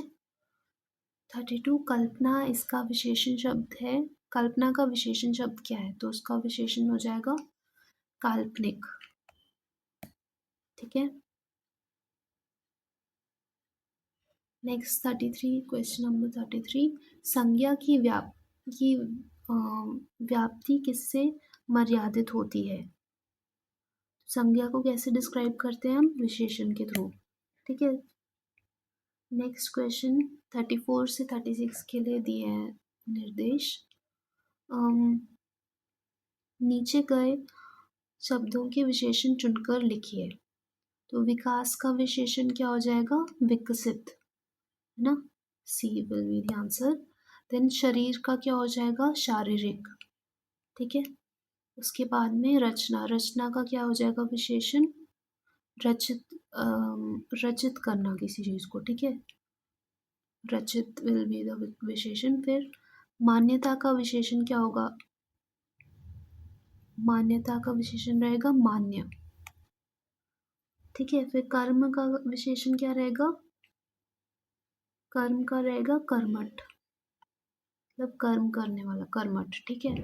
32। कल्पना इसका विशेषण शब्द है। कल्पना का विशेषण शब्द क्या है? तो उसका विशेषण हो जाएगा काल्पनिक। ठीक है, नेक्स्ट 33, क्वेश्चन नंबर 33। संज्ञा की व्याप्ति किससे मर्यादित होती है? संज्ञा को कैसे डिस्क्राइब करते हैं हम? विशेषण के थ्रू। ठीक है, नेक्स्ट क्वेश्चन 34 से 36 के लिए दिए हैं निर्देश। नीचे गए शब्दों के विशेषण चुनकर लिखिए। तो विकास का विशेषण क्या हो जाएगा? विकसित, है ना? C will be the answer. Then शरीर का क्या हो जाएगा? शारीरिक। ठीक है, उसके बाद में रचना, रचना का क्या हो जाएगा विशेषण? रचित करना किसी चीज को। ठीक है, रचित विल बी द विशेषण। फिर मान्यता का विशेषण क्या होगा? मान्यता का विशेषण रहेगा मान्य। ठीक है, फिर कर्म का विशेषण क्या रहेगा? कर्म का रहेगा कर्मठ, मतलब कर्म करने वाला, कर्मठ। ठीक है,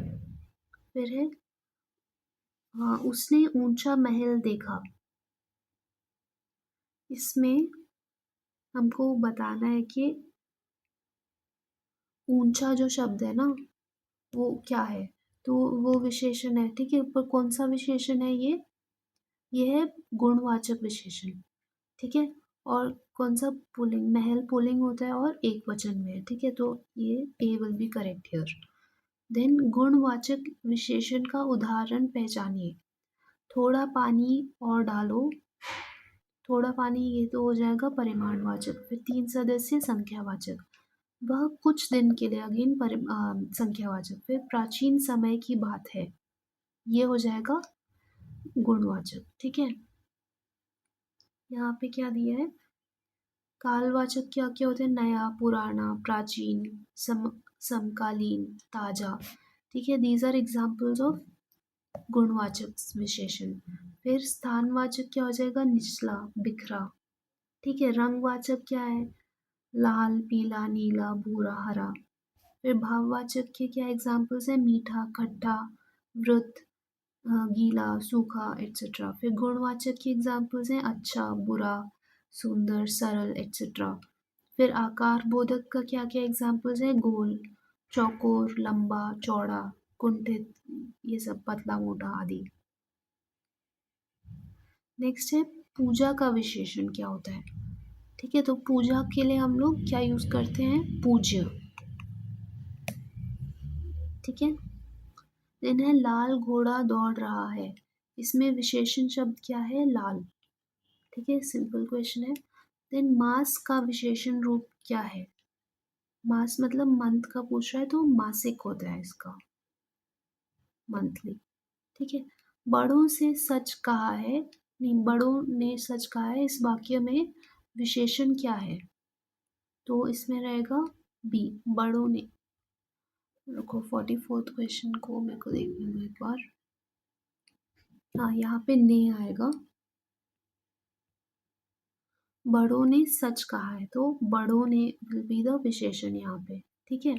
फिर है हाँ, उसने ऊंचा महल देखा। इसमें हमको बताना है कि ऊंचा जो शब्द है ना वो क्या है? तो वो विशेषण है। ठीक है, पर कौन सा विशेषण है ये है गुणवाचक विशेषण। ठीक है, और कौन सा? पुल्लिंग। महल पुल्लिंग होता है और एक वचन में है। ठीक है, तो ये A will be correct here. Then गुणवाचक विशेषण का उदाहरण पहचानिए। थोड़ा पानी और डालो। थोड़ा पानी ये तो हो जाएगा परिमाणवाचक। फिर 3 सदस्य संख्यावाचक। वह कुछ दिन के लिए अगेन संख्यावाचक। फिर प्राचीन समय की बात है, ये हो जाएगा गुणवाचक। ठीक है, यहाँ पे क्या दिया है? कालवाचक क्या क्या होते हैं? नया, पुराना, प्राचीन, समकालीन, ताजा। ठीक है, दीज आर एग्जाम्पल्स ऑफ गुणवाचक विशेषण। फिर स्थानवाचक क्या हो जाएगा? निचला, बिखरा। ठीक है, रंगवाचक क्या है? लाल, पीला, नीला, भूरा, हरा। फिर भाववाचक के क्या एग्जाम्पल्स हैं? मीठा, खट्टा, वृत, गीला, सूखा, एट्सेट्रा। फिर गुणवाचक के एग्जाम्पल्स हैं अच्छा, बुरा, सुंदर, सरल, एट्सेट्रा। फिर आकार बोधक का क्या क्या एग्जाम्पल्स हैं? गोल, चौकोर, लंबा, चौड़ा, कुंठित, ये सब पतला, मोटा आदि। नेक्स्ट है पूजा का विशेषण क्या होता है? ठीक है, तो पूजा के लिए हम लोग क्या यूज करते हैं? पूज्य। ठीक है, देन है लाल घोड़ा दौड़ रहा है। इसमें विशेषण शब्द क्या है? लाल। ठीक है, सिंपल क्वेश्चन है। देन मास का विशेषण रूप क्या है? मास मतलब मंथ का पूछ रहा है तो मासिक होता है इसका, मंथली। ठीक है, बड़ों से सच कहा है, नहीं, बड़ों ने सच कहा है, इस वाक्य में विशेषण क्या है? तो इसमें रहेगा बी, बड़ों ने। रुको, 44th क्वेश्चन को मेरे को देखने दो एक बार। हाँ, यहाँ पे ने आएगा। बड़ों ने सच कहा है, तो बड़ों ने विल बी द विशेषण यहाँ पे, ठीक है।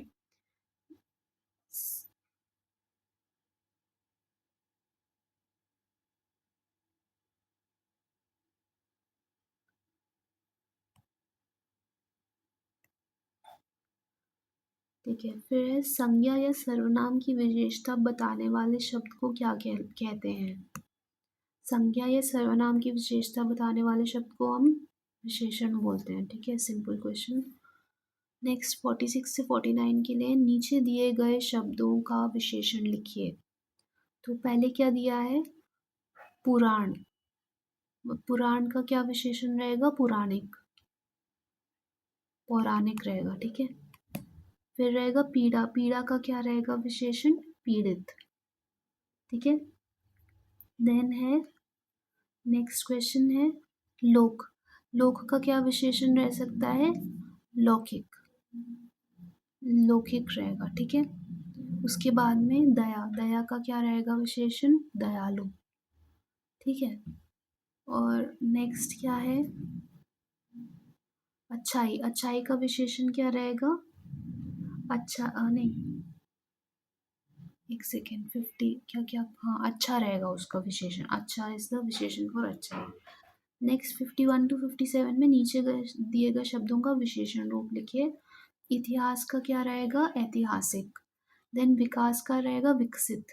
ठीक है, फिर है संज्ञा या सर्वनाम की विशेषता बताने वाले शब्द को क्या कहते हैं। संज्ञा या सर्वनाम की विशेषता बताने वाले शब्द को हम विशेषण बोलते हैं, ठीक है। Simple question. नेक्स्ट 46 से 49 के लिए नीचे दिए गए शब्दों का विशेषण लिखिए। तो पहले क्या दिया है, पुराण। पुराण का क्या विशेषण रहेगा, पुराणिक, पौराणिक रहेगा, ठीक है। फिर रहेगा पीड़ा, पीड़ा का क्या रहेगा विशेषण, पीड़ित, ठीक है। देन है नेक्स्ट क्वेश्चन है लोक। लोक का क्या विशेषण रह सकता है, लौकिक, लौकिक रहेगा, ठीक है। उसके बाद में दया, दया का क्या रहेगा विशेषण, दयालु, ठीक है। और नेक्स्ट क्या है, अच्छाई, अच्छाई का विशेषण क्या रहेगा, अच्छा नहीं, एक सेकेंड, 50 क्या क्या, हाँ अच्छा रहेगा उसका विशेषण, अच्छा इज द विशेषण फॉर अच्छा। नेक्स्ट 51 टू 57 में नीचे दिए गए शब्दों का विशेषण रूप लिखिए। इतिहास का क्या रहेगा, ऐतिहासिक। देन विकास का रहेगा विकसित,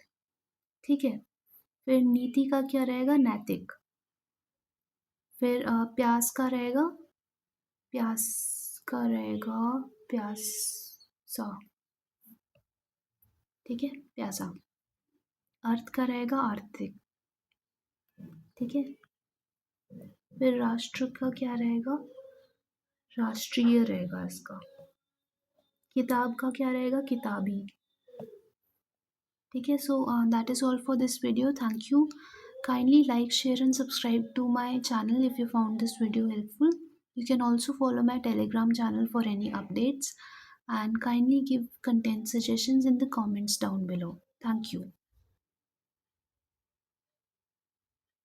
ठीक है। फिर नीति का क्या रहेगा, नैतिक। फिर प्यास का रहेगा, प्यास का रहेगा प्यासा, ठीक है, प्यासा। अर्थ का रहेगा आर्थिक, ठीक है। फिर राष्ट्र का क्या रहेगा, राष्ट्रीय रहेगा इसका। किताब का क्या रहेगा, किताबी, ठीक है। So that is all for this video, thank you. Kindly like, share and subscribe to my channel if you found this video helpful. You can also follow my Telegram channel for any updates, and kindly give content suggestions in the comments down below. Thank you.